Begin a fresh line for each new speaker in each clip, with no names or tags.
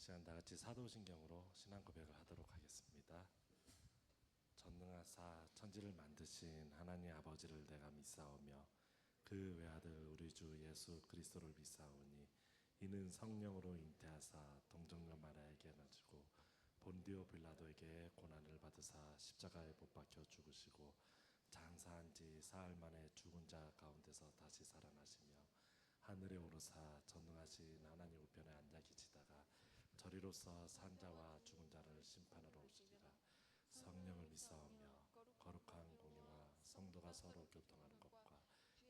시간 다 같이 사도신경으로 신앙 고백을 하도록 하겠습니다. 전능하사 천지를 만드신 하나님 아버지를 내가 믿사오며 그 외아들 우리 주 예수 그리스도를 믿사오니 이는 성령으로 잉태하사 동정녀 마리아에게 나시고 본디오 빌라도에게 고난을 받으사 십자가에 못 박혀 죽으시고 장사한 지 사흘 만에 죽은 자 가운데서 다시 살아나시며 하늘에 오르사 전능하신 하나님 우편에 앉아 계시다가 저리로서 산 자와 죽은 자를 심판하러 오시리라. 성령을 믿사오며 거룩한 공의와 성도가 서로 교통하는 것과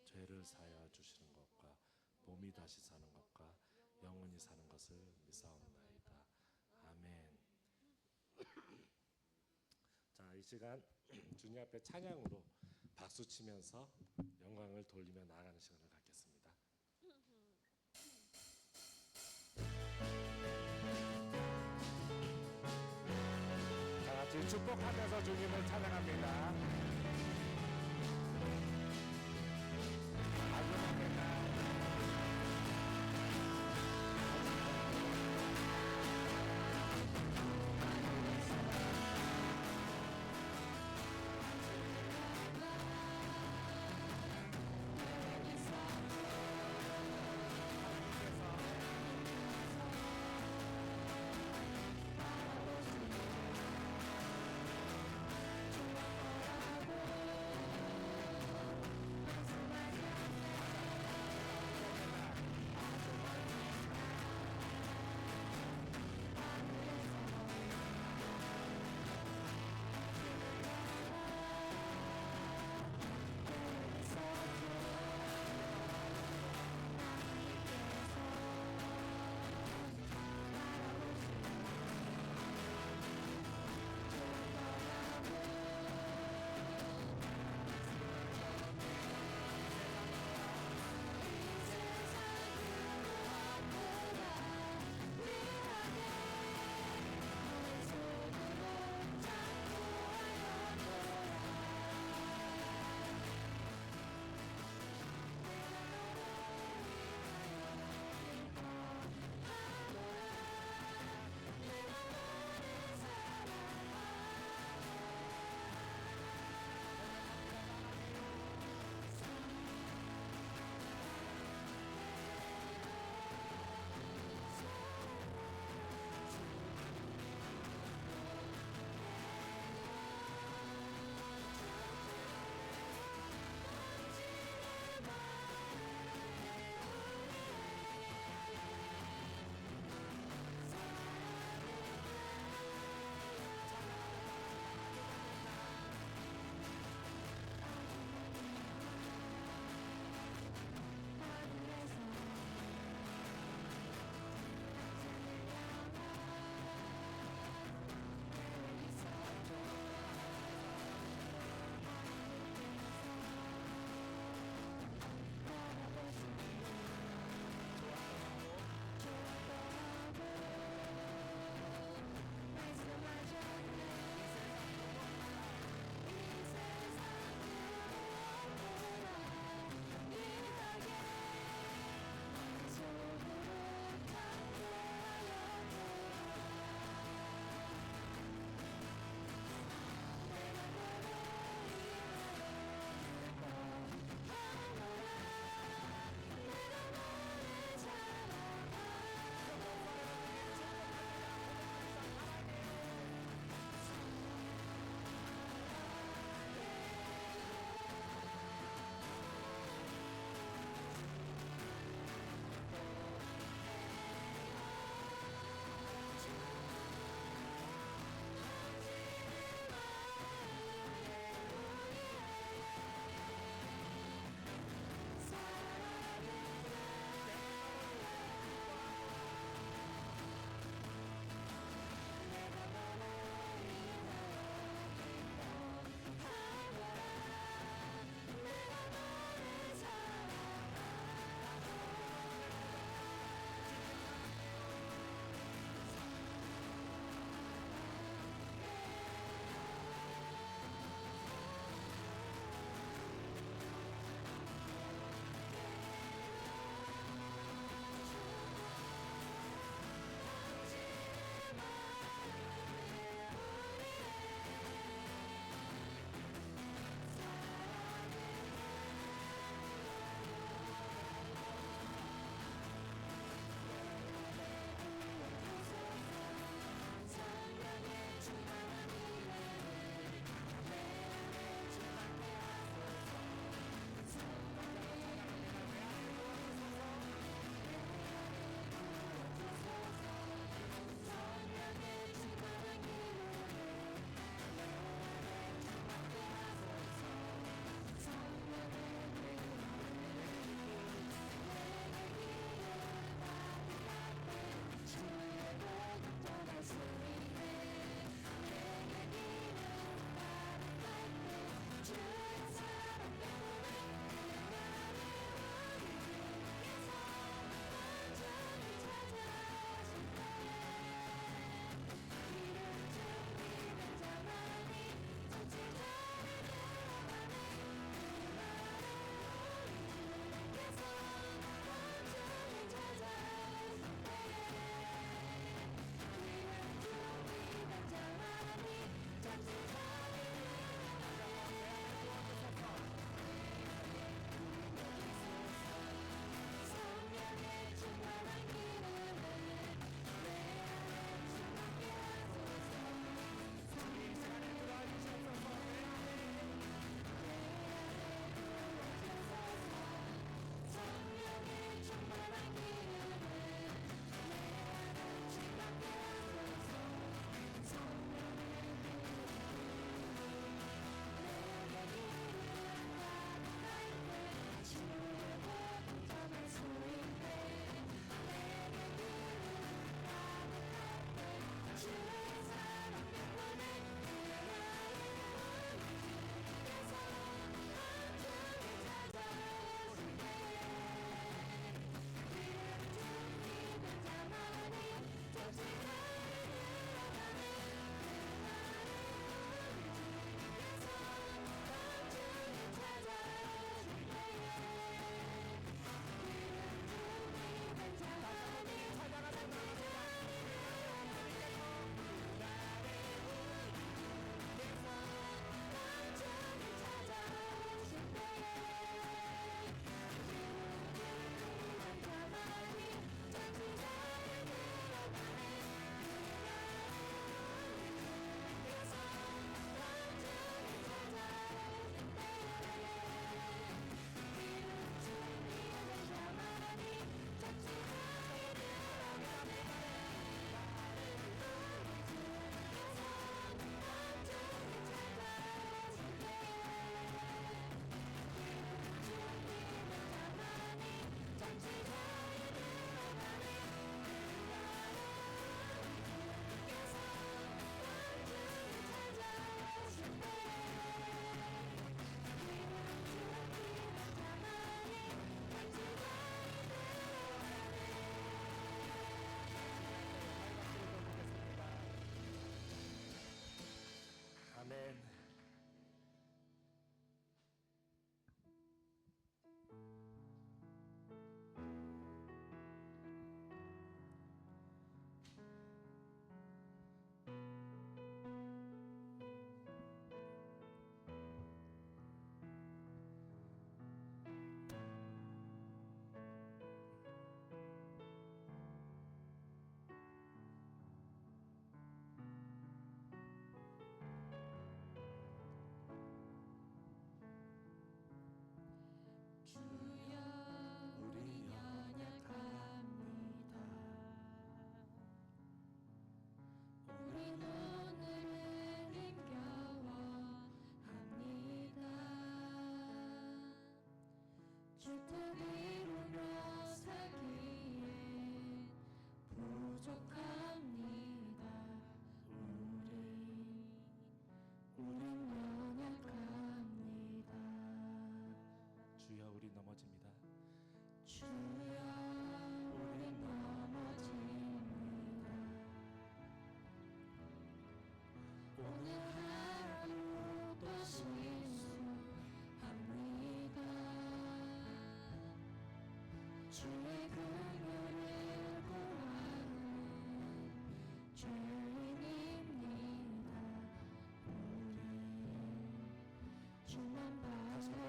죄를 사하여 주시는 것과 몸이 다시 사는 것과 영원히 사는 것을 믿사옵나이다. 아멘. 자, 이 시간 주님 앞에 찬양으로 박수 치면서 영광을 돌리며 나아가는 시간을 갖겠습니다. 다 같이 축복하면서 주님을 찬양합니다.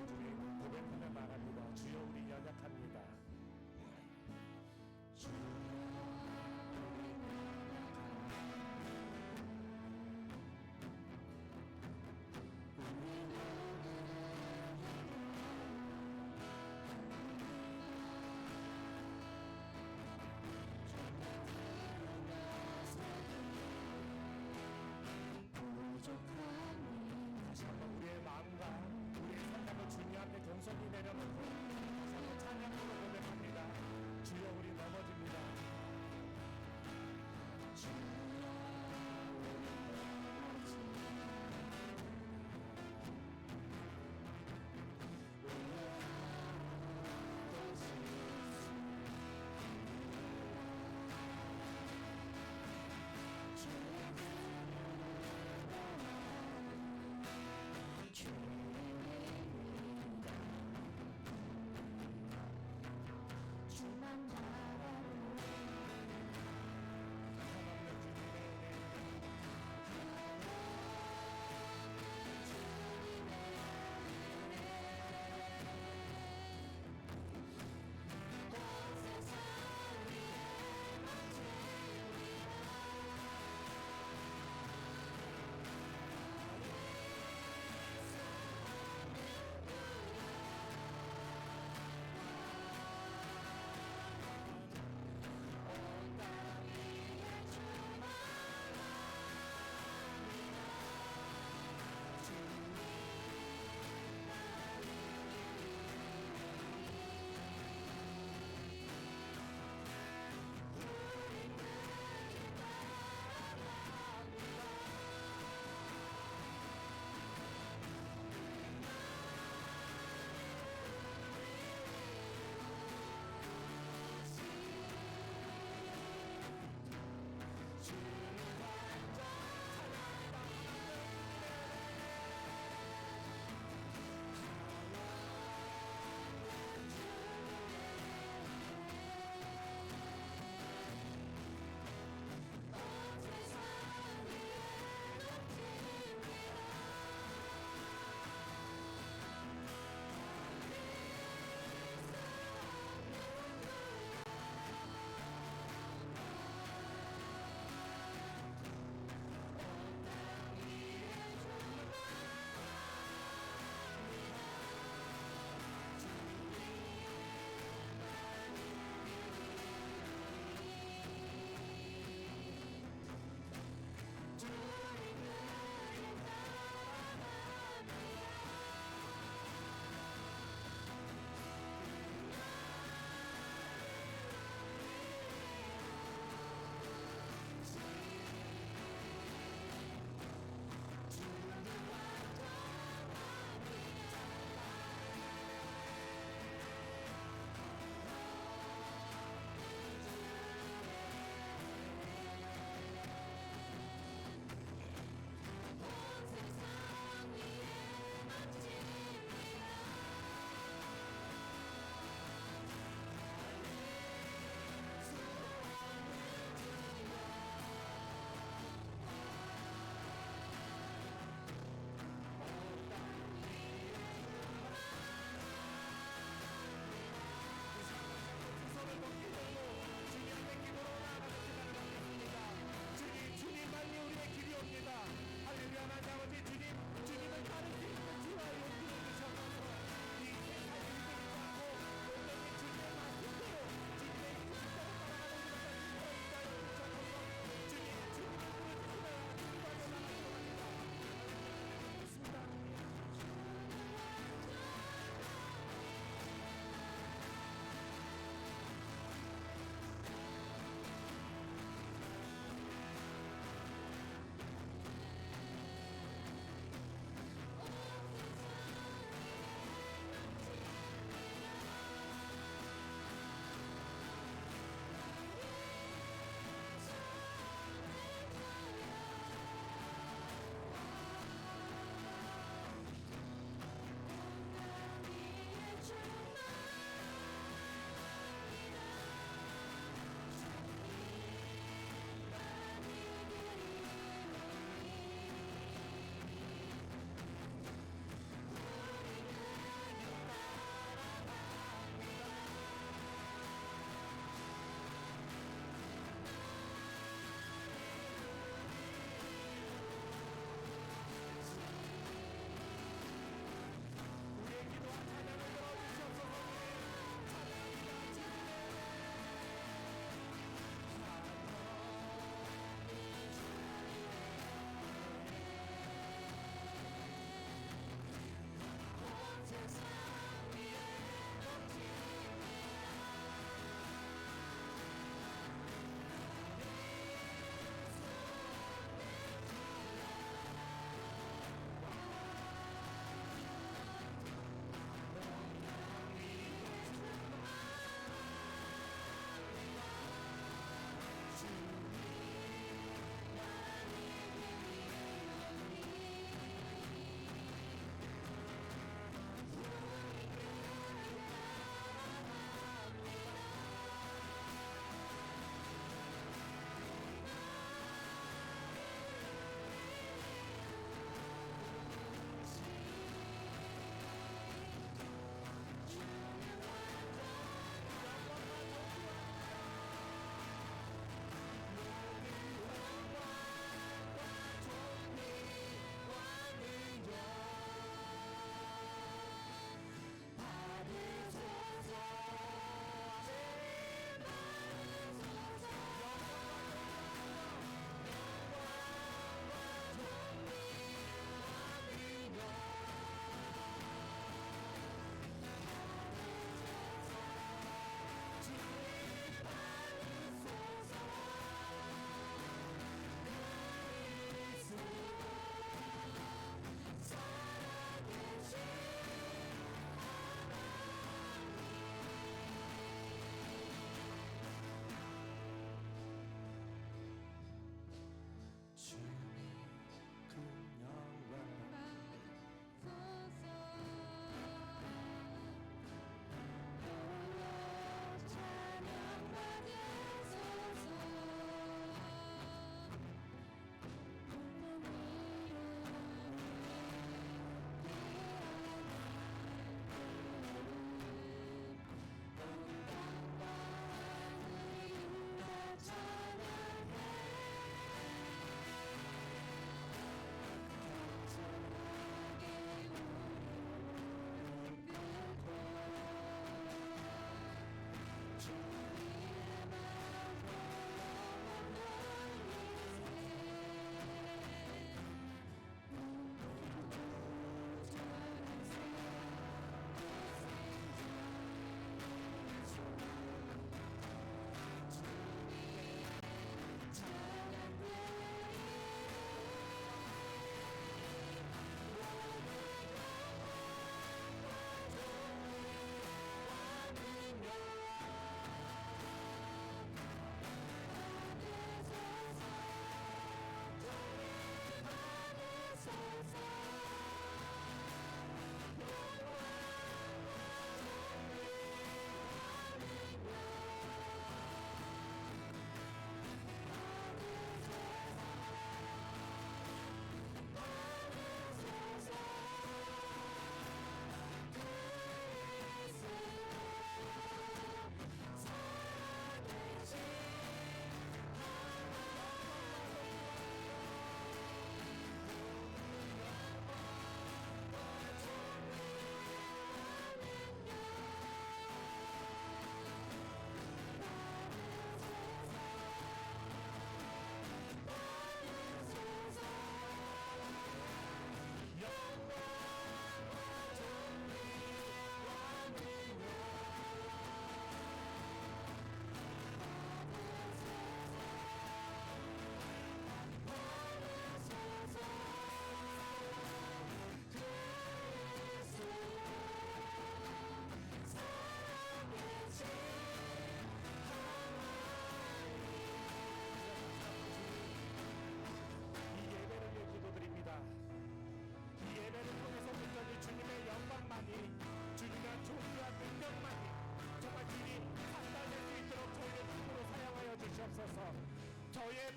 주님 고백하며 말합니다. 주여 우리 연약합니다. 다시 한번 우리의 마음과 우리의 생각을 주님 앞에 겸손히 내려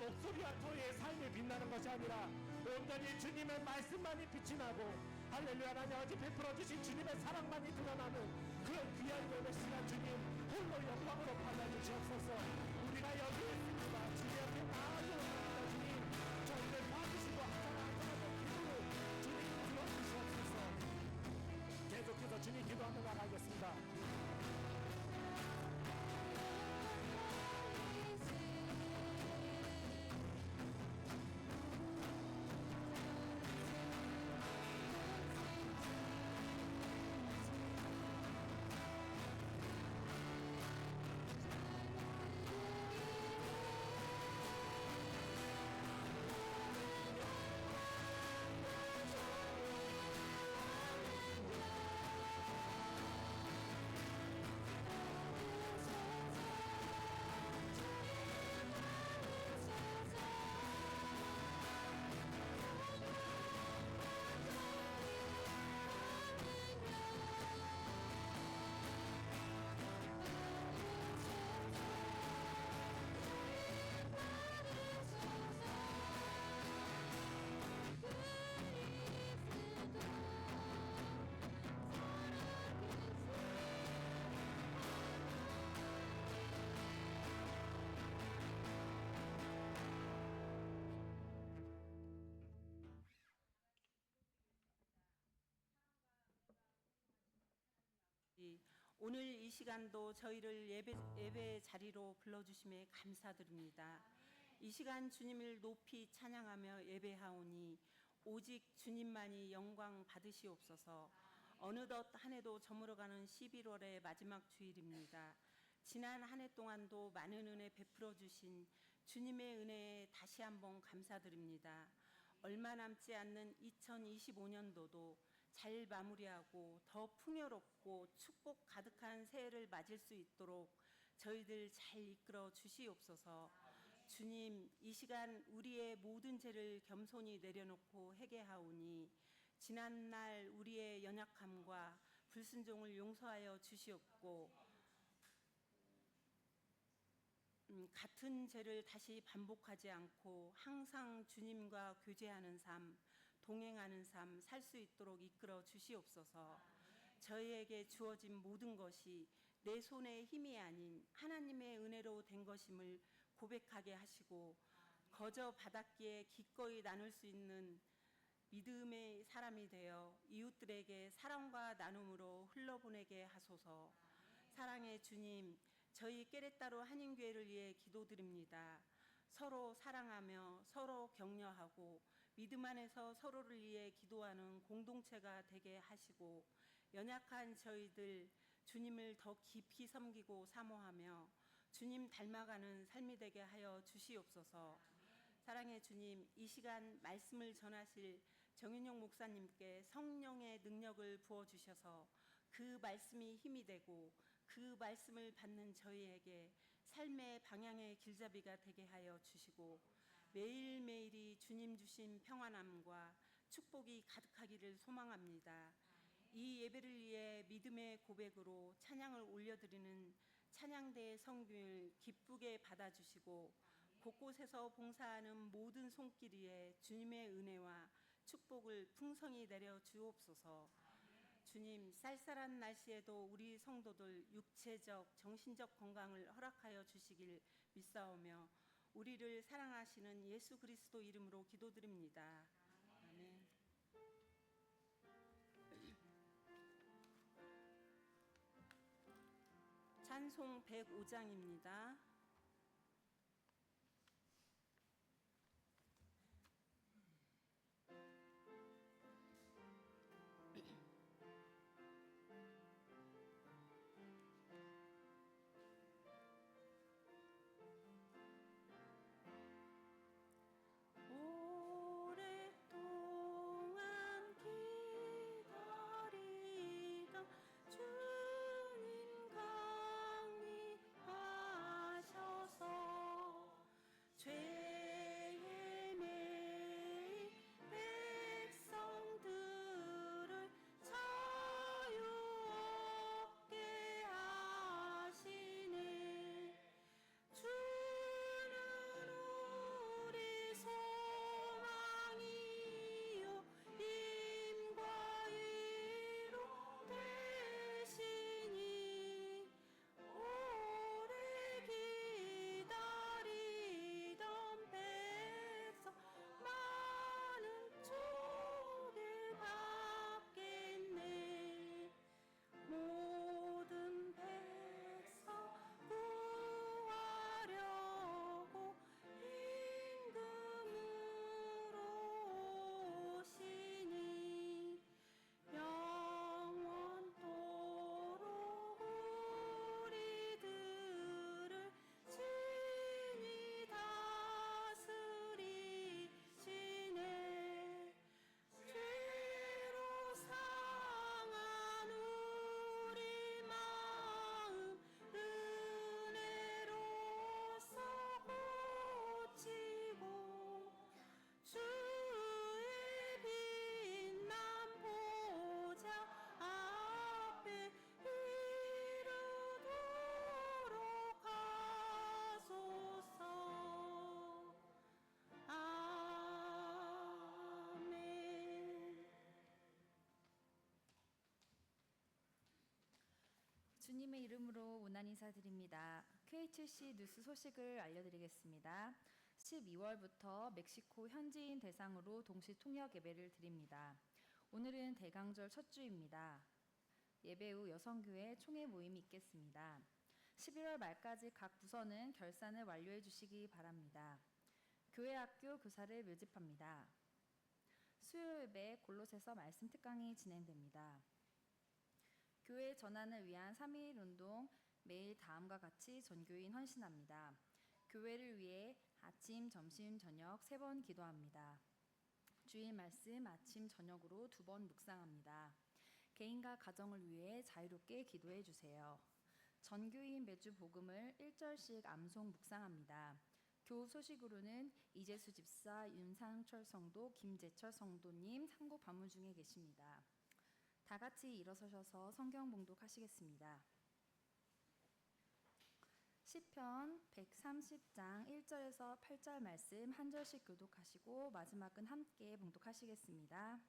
목소리와 토의 삶이 빛나는 것이 아니라 온전히 주님의 말씀만이 빛이 나고 할렐루야 하나님 아버지 베풀어 주신 주님의 사랑만이 드러나는 그런 귀한 예배 시간 주님 홀로 영광으로 받아 주시옵소서. 우리가 여기 있습니다. 주님 앞에 나아가고 있습니다. 주님 저희를 봐주시고 하나하나 기도를 주님 들어주시옵소서. 계속해서 주님 기도하며 나가겠습니다.
오늘 이 시간도 저희를 예배 자리로 불러주심에 감사드립니다. 이 시간 주님을 높이 찬양하며 예배하오니 오직 주님만이 영광 받으시옵소서. 어느덧 한 해도 저물어가는 11월의 마지막 주일입니다. 지난 한 해 동안도 많은 은혜 베풀어 주신 주님의 은혜에 다시 한번 감사드립니다. 얼마 남지 않는 2025년도도 잘 마무리하고 더 풍요롭고 축복 가득한 새해를 맞을 수 있도록 저희들 잘 이끌어 주시옵소서. 주님, 이 시간 우리의 모든 죄를 겸손히 내려놓고 회개하오니 지난날 우리의 연약함과 불순종을 용서하여 주시옵고 같은 죄를 다시 반복하지 않고 항상 주님과 교제하는 삶, 동행하는 삶 살 수 있도록 이끌어 주시옵소서. 저희에게 주어진 모든 것이 내 손의 힘이 아닌 하나님의 은혜로 된 것임을 고백하게 하시고 거저 받았기에 기꺼이 나눌 수 있는 믿음의 사람이 되어 이웃들에게 사랑과 나눔으로 흘러보내게 하소서. 사랑의 주님, 저희 깨레따로 한인교회를 위해 기도드립니다. 서로 사랑하며 서로 격려하고 믿음 안에서 서로를 위해 기도하는 공동체가 되게 하시고 연약한 저희들 주님을 더 깊이 섬기고 사모하며 주님 닮아가는 삶이 되게 하여 주시옵소서. 사랑의 주님, 이 시간 말씀을 전하실 정윤용 목사님께 성령의 능력을 부어주셔서 그 말씀이 힘이 되고 그 말씀을 받는 저희에게 삶의 방향의 길잡이가 되게 하여 주시고 매일매일이 주님 주신 평안함과 축복이 가득하기를 소망합니다. 이 예배를 위해 믿음의 고백으로 찬양을 올려드리는 찬양대의 성균을 기쁘게 받아주시고 곳곳에서 봉사하는 모든 손길 위에 주님의 은혜와 축복을 풍성히 내려 주옵소서. 주님, 쌀쌀한 날씨에도 우리 성도들 육체적, 정신적 건강을 허락하여 주시길 믿사오며 우리를 사랑하시는 예수 그리스도 이름으로 기도드립니다. 아멘. 찬송 105장입니다.
주님 강림하시 주님의 이름으로 원한 인사드립니다. KHC 뉴스 소식을 알려드리겠습니다. 12월부터 멕시코 현지인 대상으로 동시 통역 예배를 드립니다. 오늘은 대강절 첫 주입니다. 예배 후 여성교회 총회 모임이 있겠습니다. 11월 말까지 각 부서는 결산을 완료해 주시기 바랍니다. 교회 학교 교사를 모집합니다. 수요 예배 골로새서 말씀 특강이 진행됩니다. 교회 전환을 위한 3.1 운동 매일 다음과 같이 전교인 헌신합니다. 교회를 위해 아침, 점심, 저녁 3번 기도합니다. 주일 말씀 아침, 저녁으로 2번 묵상합니다. 개인과 가정을 위해 자유롭게 기도해 주세요. 전교인 매주 복음을 1절씩 암송 묵상합니다. 교우 소식으로는 이재수 집사, 윤상철 성도, 김재철 성도님 상고 방문 중에 계십니다. 다 같이 일어서셔서 성경 봉독하시겠습니다. 시편 130장 1절에서 8절 말씀 한 절씩 교독하시고 마지막은 함께 봉독하시겠습니다.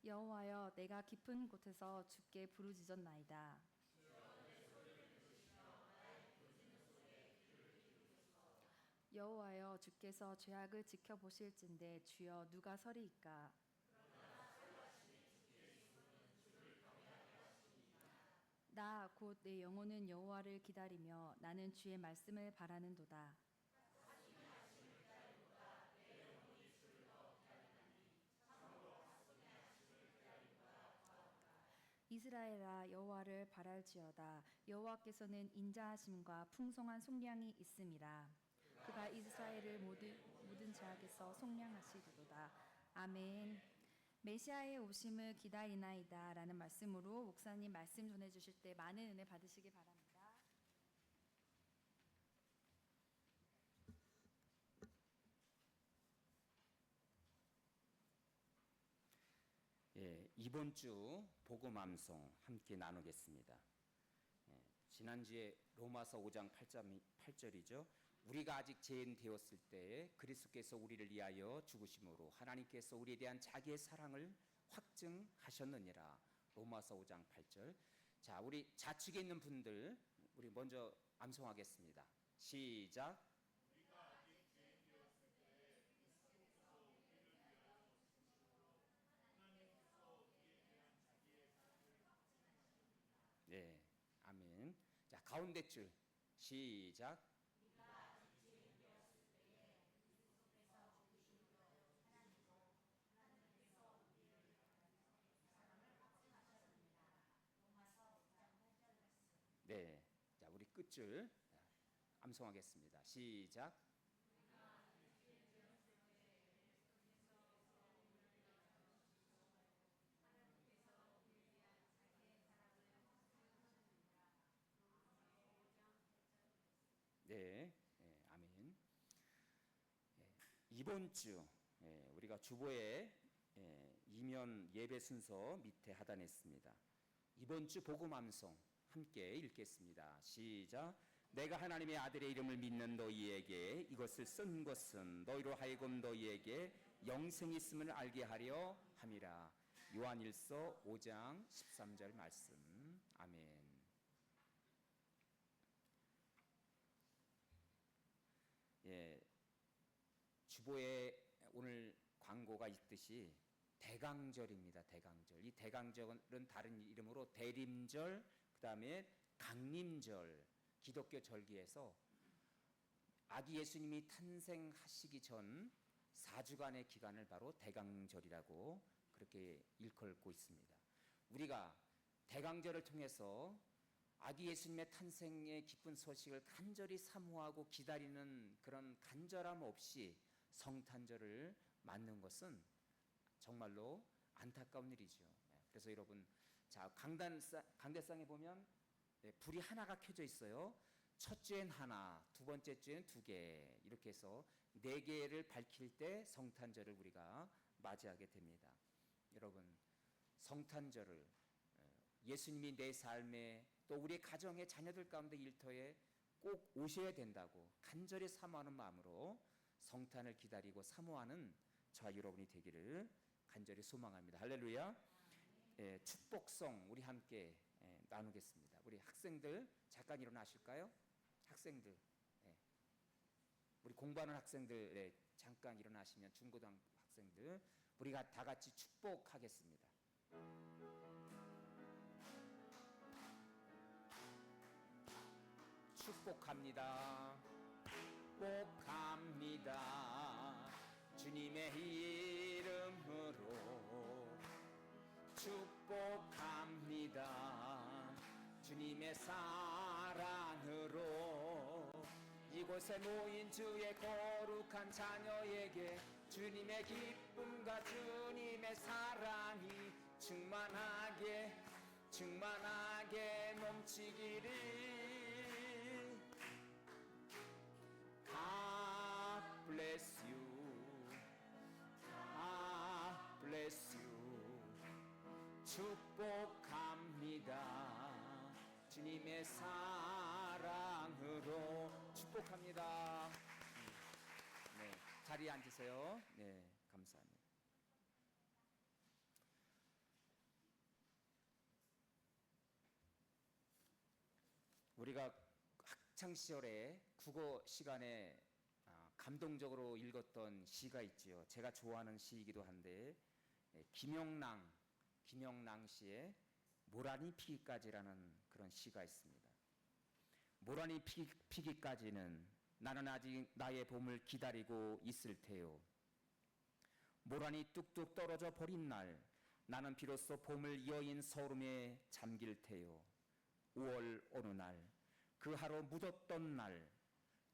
여호와여, 내가 깊은 곳에서 주께 부르짖었나이다. 여호와여, 주께서 죄악을 지켜보실진대 주여 누가 서리이까? 나 곧 내 영혼은 여호와를 기다리며 나는 주의 말씀을 바라는도다. 이스라엘아, 여호와를 바랄지어다. 여호와께서는 인자하심과 풍성한 속량이 있음이라. 그가 이스라엘을 모든 죄악에서 속량하시리로다. 아멘. 메시아의 오심을 기다리나이다 라는 말씀으로 목사님 말씀 전해주실 때 많은 은혜 받으시기 바랍니다.
이번 주 복음 암송 함께 나누겠습니다. 지난주에 로마서 5장 8절이죠. 우리가 아직 죄인 되었을 때에 그리스도께서 우리를 위하여 죽으심으로 하나님께서 우리에 대한 자기의 사랑을 확증하셨느니라. 로마서 5장 8절. 자, 우리 좌측에 있는 분들 우리 먼저 암송하겠습니다. 시작. 네, 아멘. 자, 가운데 줄 시작. 네, 자, 우리 끝줄 암송하겠습니다. 시작. 네, 아멘. 이번 주 우리가 주보에 이면 예배 순서 밑에 하단했습니다. 이번 주 복음 암송 함께 읽겠습니다. 시작. 내가 하나님의 아들의 이름을 믿는 너희에게 이것을 쓴 것은 너희로 하여금 너희에게 영생이 있음을 알게 하려 함이라. 요한일서 5장 13절 말씀. 아멘. 주보에 오늘 광고가 있듯이 대강절입니다. 대강절. 이 대강절은 다른 이름으로 대림절, 그다음에 강림절, 기독교 절기에서 아기 예수님이 탄생하시기 전 4주간의 기간을 바로 대강절이라고 그렇게 일컬고 있습니다. 우리가 대강절을 통해서 아기 예수님의 탄생의 기쁜 소식을 간절히 사모하고 기다리는 그런 간절함 없이 성탄절을 맞는 것은 정말로 안타까운 일이죠. 그래서 여러분, 자, 강대상에 보면 불이 하나가 켜져 있어요. 첫 주엔 하나, 두 번째 주엔 2개, 이렇게 해서 4개를 밝힐 때 성탄절을 우리가 맞이하게 됩니다. 여러분, 성탄절을 예수님이 내 삶에 또 우리 가정의 자녀들 가운데 일터에 꼭 오셔야 된다고 간절히 사모하는 마음으로 성탄을 기다리고 사모하는 저와 여러분이 되기를 간절히 소망합니다. 할렐루야. 축복성 우리 함께 나누겠습니다. 우리 학생들 잠깐 일어나실까요? 학생들, 우리 공부하는 학생들 잠깐 일어나시면 중고등학교 학생들 우리가 다 같이 축복하겠습니다. 축복합니다. 축복합니다. 주님의 이름으로 축복합니다. 주님의 사랑으로 이곳에 모인 주의 거룩한 자녀에게 주님의 기쁨과 주님의 사랑이 충만하게 넘치기를. God bless you. God bless you. 축복합니다. 주님의 사랑으로 축복합니다. 네, 자리에 앉으세요. 네, 감사합니다. 우리가 학창 시절에 국어 시간에 감동적으로 읽었던 시가 있지요. 제가 좋아하는 시이기도 한데 김영랑 씨의 모란이 피기까지라는 그런 시가 있습니다. 모란이 피기까지는 나는 아직 나의 봄을 기다리고 있을 테요. 모란이 뚝뚝 떨어져 버린 날 나는 비로소 봄을 여인 서름에 잠길 테요. 5월 어느 날 그 하루 묻었던 날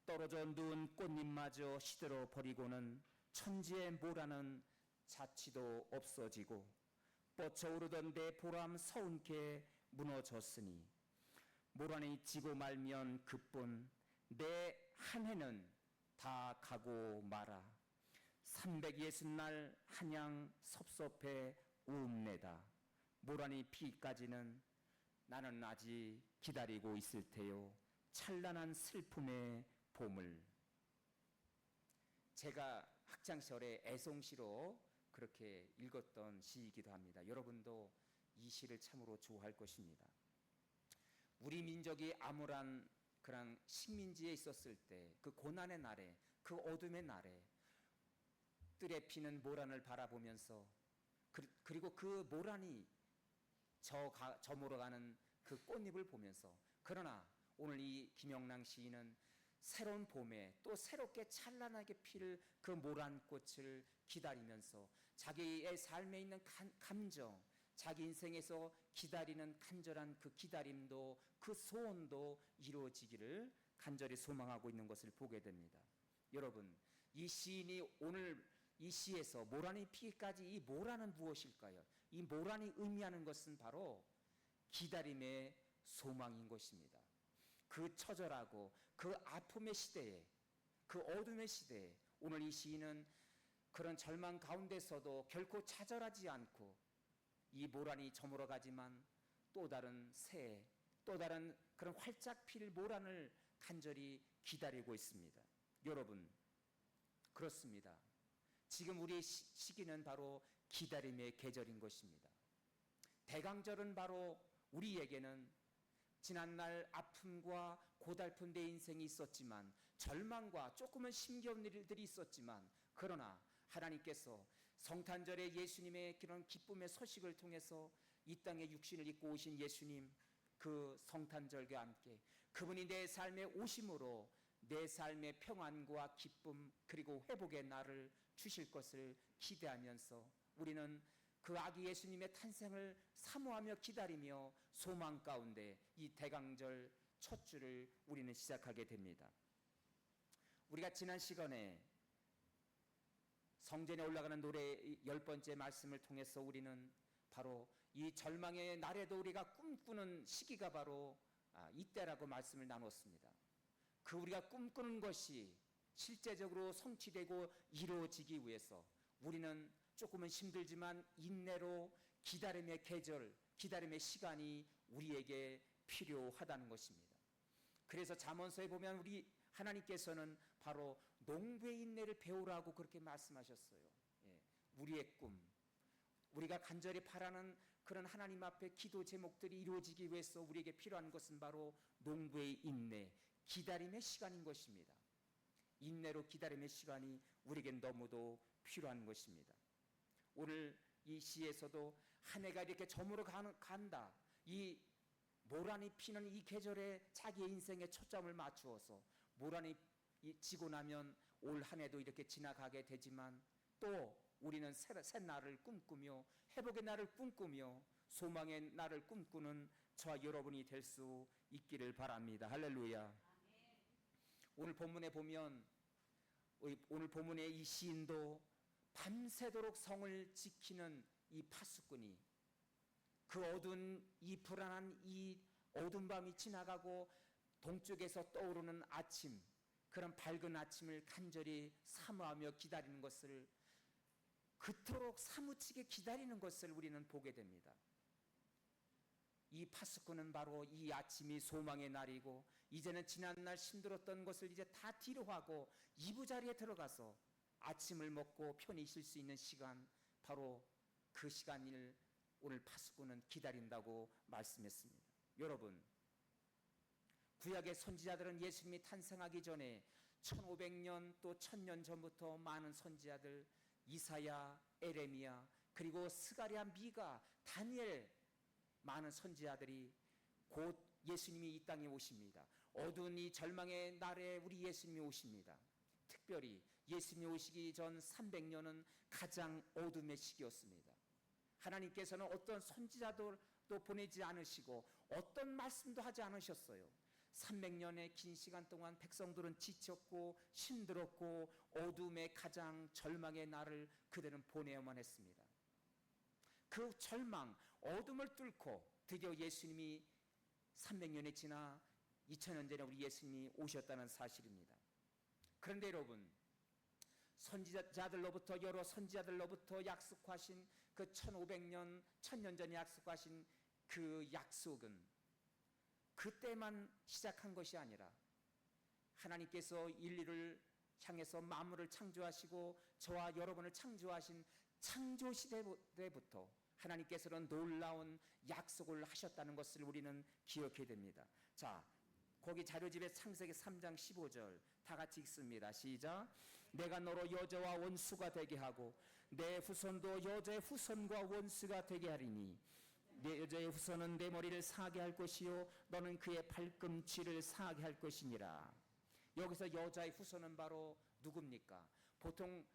떨어져 누운 꽃잎마저 시들어 버리고는 천지의 모란은 자취도 없어지고 뻗쳐오르던 내 보람 서운케 무너졌으니 모란이 지고 말면 그뿐 내 한 해는 다 가고 마라. 360날 한양 섭섭해 우음내다. 모란이 피기까지는 나는 아직 기다리고 있을 테요. 찬란한 슬픔의 봄을. 제가 학창시절에 애송시로 그렇게 읽었던 시이기도 합니다. 여러분도 이 시를 참으로 좋아할 것입니다. 우리 민족이 암울한 그런 식민지에 있었을 때 그 고난의 날에 그 어둠의 날에 뜰에 피는 모란을 바라보면서 그리고 그 모란이 저물어가는 그 꽃잎을 보면서 그러나 오늘 이 김영랑 시인은 새로운 봄에 또 새롭게 찬란하게 필 그 모란꽃을 기다리면서 자기의 삶에 있는 감정, 자기 인생에서 기다리는 간절한 그 기다림도 그 소원도 이루어지기를 간절히 소망하고 있는 것을 보게 됩니다. 여러분, 이 시인이 오늘 이 시에서 모란이 피기까지 이 모란은 무엇일까요? 이 모란이 의미하는 것은 바로 기다림의 소망인 것입니다. 그 처절하고 그 아픔의 시대에 그 어둠의 시대에 오늘 이 시인은 그런 절망 가운데서도 결코 좌절하지 않고 이 모란이 저물어가지만 또 다른 새해 또 다른 그런 활짝 필 모란을 간절히 기다리고 있습니다. 여러분, 그렇습니다. 지금 우리의 시기는 바로 기다림의 계절인 것입니다. 대강절은 바로 우리에게는 지난날 아픔과 고달픈 내 인생이 있었지만 절망과 조금은 힘겨운 일들이 있었지만 그러나 하나님께서 성탄절에 예수님의 그런 기쁨의 소식을 통해서 이 땅에 육신을 입고 오신 예수님 그 성탄절과 함께 그분이 내 삶에 오심으로 내 삶의 평안과 기쁨 그리고 회복의 날을 주실 것을 기대하면서 우리는 그 아기 예수님의 탄생을 사모하며 기다리며 소망 가운데 이 대강절 첫 주를 우리는 시작하게 됩니다. 우리가 지난 시간에 성전에 올라가는 노래 10번째 말씀을 통해서 우리는 바로 이 절망의 날에도 우리가 꿈꾸는 시기가 바로 이때라고 말씀을 나눴습니다. 그 우리가 꿈꾸는 것이 실제적으로 성취되고 이루어지기 위해서 우리는 조금은 힘들지만 인내로 기다림의 계절, 기다림의 시간이 우리에게 필요하다는 것입니다. 그래서 잠언서에 보면 우리 하나님께서는 바로 농부의 인내를 배우라고 그렇게 말씀하셨어요. 우리의 꿈, 우리가 간절히 바라는 그런 하나님 앞에 기도 제목들이 이루어지기 위해서 우리에게 필요한 것은 바로 농부의 인내, 기다림의 시간인 것입니다. 인내로 기다림의 시간이 우리에게 너무도 필요한 것입니다. 오늘 이 시에서도 한 해가 이렇게 저물어 간다. 이 모란이 피는 이 계절에 자기의 인생에 초점을 맞추어서 모란이 지고 나면 올 한 해도 이렇게 지나가게 되지만 또 우리는 새 날을 꿈꾸며 회복의 날을 꿈꾸며 소망의 날을 꿈꾸는 저와 여러분이 될 수 있기를 바랍니다. 할렐루야. 오늘 본문에 보면 오늘 본문의 이 시인도 밤새도록 성을 지키는 이 파수꾼이 그 어두운 이 불안한 이 어두운 밤이 지나가고 동쪽에서 떠오르는 아침, 그런 밝은 아침을 간절히 사모하며 기다리는 것을, 그토록 사무치게 기다리는 것을 우리는 보게 됩니다. 이 파수꾼은 바로 이 아침이 소망의 날이고 이제는 지난날 힘들었던 것을 이제 다 뒤로 하고 이부자리에 들어가서 아침을 먹고 편히 쉴 수 있는 시간, 바로 그 시간을 오늘 파수꾼은 기다린다고 말씀했습니다. 여러분, 구약의 선지자들은 예수님이 탄생하기 전에 1500년 또 1000년 전부터 많은 선지자들, 이사야, 에레미야, 그리고 스가랴, 미가, 다니엘, 많은 선지자들이 곧 예수님이 이 땅에 오십니다. 어두운 이 절망의 날에 우리 예수님이 오십니다. 특별히 예수님이 오시기 전 300년은 가장 어둠의 시기였습니다. 하나님께서는 어떤 선지자도 보내지 않으시고 어떤 말씀도 하지 않으셨어요. 300년의 긴 시간 동안 백성들은 지쳤고 힘들었고 어둠의 가장 절망의 날을 그들은 보내야만 했습니다. 그 절망, 어둠을 뚫고 드디어 예수님이 300년이 지나 2000년 전에 우리 예수님이 오셨다는 사실입니다. 그런데 여러분, 선지자들로부터, 여러 선지자들로부터 약속하신 그 1500년, 1000년 전에 약속하신 그 약속은 그때만 시작한 것이 아니라 하나님께서 인류를 향해서 만물을 창조하시고 저와 여러분을 창조하신 창조시대부터 하나님께서는 놀라운 약속을 하셨다는 것을 우리는 기억해야 됩니다. 자, 거기 자료집에 창세기 3장 15절 다 같이 읽습니다. 시작. 내가 너로 여자와 원수가 되게 하고 내 후손도 여자의 후손과 원수가 되게 하리니 내 여자의 후손은 내 머리를 상하게 할 것이요 너는 그의 발꿈치를 상하게 할 것이니라. 여기서 여자의 후손은 바로 누굽니까? 보통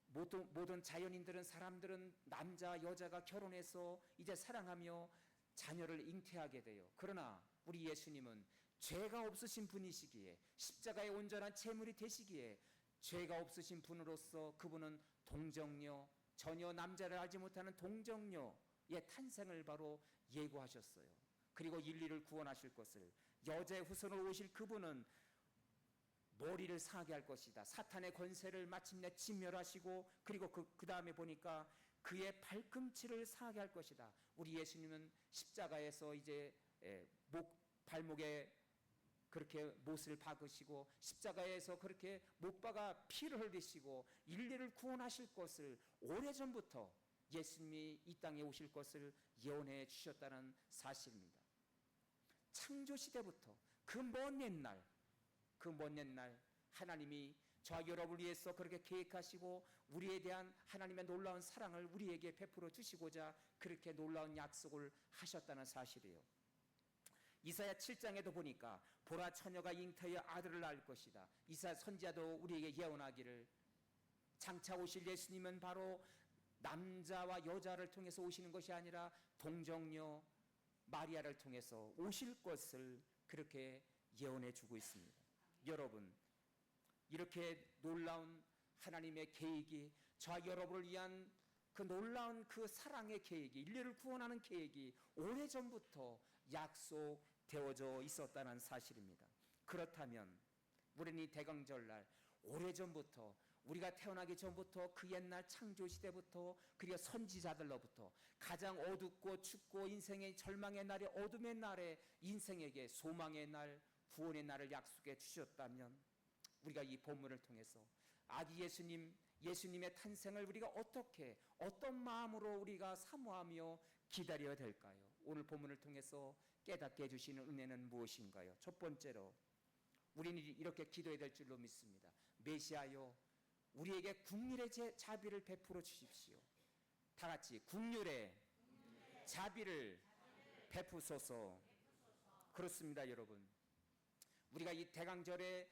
모든 자연인들은, 사람들은 남자 여자가 결혼해서 이제 사랑하며 자녀를 잉태하게 돼요. 그러나 우리 예수님은 죄가 없으신 분이시기에, 십자가의 온전한 제물이 되시기에 죄가 없으신 분으로서 그분은 동정녀, 전혀 남자를 알지 못하는 동정녀의 탄생을 바로 예고하셨어요. 그리고 인류를 구원하실 것을, 여자의 후손으로 오실 그분은 머리를 상하게 할 것이다. 사탄의 권세를 마침내 진멸하시고, 그리고 그 다음에 보니까 그의 발꿈치를 상하게 할 것이다. 우리 예수님은 십자가에서 이제 발목에 그렇게 못을 박으시고 십자가에서 그렇게 못 박아 피를 흘리시고 인류를 구원하실 것을 오래전부터 예수님이 이 땅에 오실 것을 예언해 주셨다는 사실입니다. 창조시대부터 그 먼 옛날 하나님이 저와 여러분을 위해서 그렇게 계획하시고 우리에 대한 하나님의 놀라운 사랑을 우리에게 베풀어 주시고자 그렇게 놀라운 약속을 하셨다는 사실이에요. 이사야 7장에도 보니까 보라, 처녀가 잉태하여 아들을 낳을 것이다. 이사야 선지자도 우리에게 예언하기를 장차 오실 예수님은 바로 남자와 여자를 통해서 오시는 것이 아니라 동정녀 마리아를 통해서 오실 것을 그렇게 예언해 주고 있습니다. 여러분, 이렇게 놀라운 하나님의 계획이, 저와 여러분을 위한 그 놀라운 그 사랑의 계획이, 인류를 구원하는 계획이 오래전부터 약속되어져 있었다는 사실입니다. 그렇다면 우리는 이 대강절날 오래전부터, 우리가 태어나기 전부터 그 옛날 창조시대부터, 그리고 선지자들로부터 가장 어둡고 춥고 인생의 절망의 날에, 어둠의 날에 인생에게 소망의 날, 구원의 날을 약속해 주셨다면 우리가 이 본문을 통해서 아기 예수님의 탄생을 우리가 어떻게, 어떤 마음으로 우리가 사모하며 기다려야 될까요? 오늘 본문을 통해서 깨닫게 해주시는 은혜는 무엇인가요? 첫 번째로 우리는 이렇게 기도해야 될 줄로 믿습니다. 메시아여, 우리에게 국률의 자비를 베풀어 주십시오. 다 같이 국률의 자비를 베푸소서. 그렇습니다, 여러분. 우리가 이 대강절에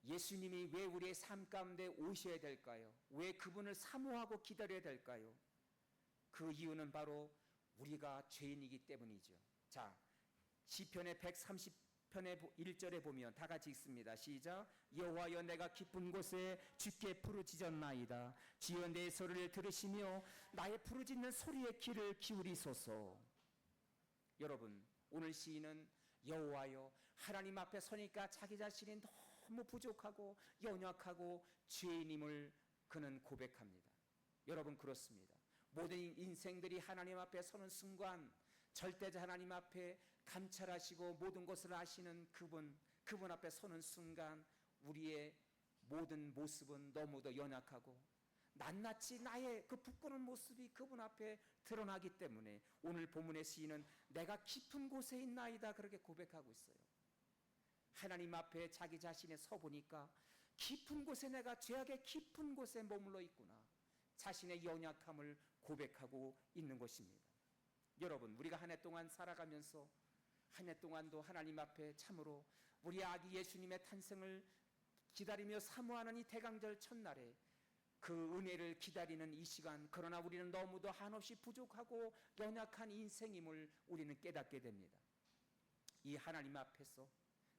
예수님이 왜 우리의 삶 가운데 오셔야 될까요? 왜 그분을 사모하고 기다려야 될까요? 그 이유는 바로 우리가 죄인이기 때문이죠. 자, 시편의 130편의 1절에 보면 다 같이 읽습니다. 시작. 여호와여, 내가 깊은 곳에 주께 부르짖었나이다. 주여, 내 소리를 들으시며 나의 부르짖는 소리의 귀를 기울이소서. 여러분, 오늘 시인은 여호와여, 하나님 앞에 서니까 자기 자신이 너무 부족하고 연약하고 죄인임을 그는 고백합니다. 여러분, 그렇습니다. 모든 인생들이 하나님 앞에 서는 순간 절대자 하나님 앞에 감찰하시고 모든 것을 아시는 그분 앞에 서는 순간 우리의 모든 모습은 너무도 연약하고 낱낱이 나의 그 부끄러운 모습이 그분 앞에 드러나기 때문에 오늘 본문의 시인은 내가 깊은 곳에 있나이다 그렇게 고백하고 있어요. 하나님 앞에 자기 자신에 서보니까 깊은 곳에, 내가 죄악의 깊은 곳에 머물러 있구나, 자신의 연약함을 고백하고 있는 것입니다. 여러분, 우리가 한 해 동안 살아가면서 한 해 동안도 하나님 앞에 참으로 우리 아기 예수님의 탄생을 기다리며 사모하는 이 대강절 첫날에 그 은혜를 기다리는 이 시간, 그러나 우리는 너무도 한없이 부족하고 연약한 인생임을 우리는 깨닫게 됩니다. 이 하나님 앞에서,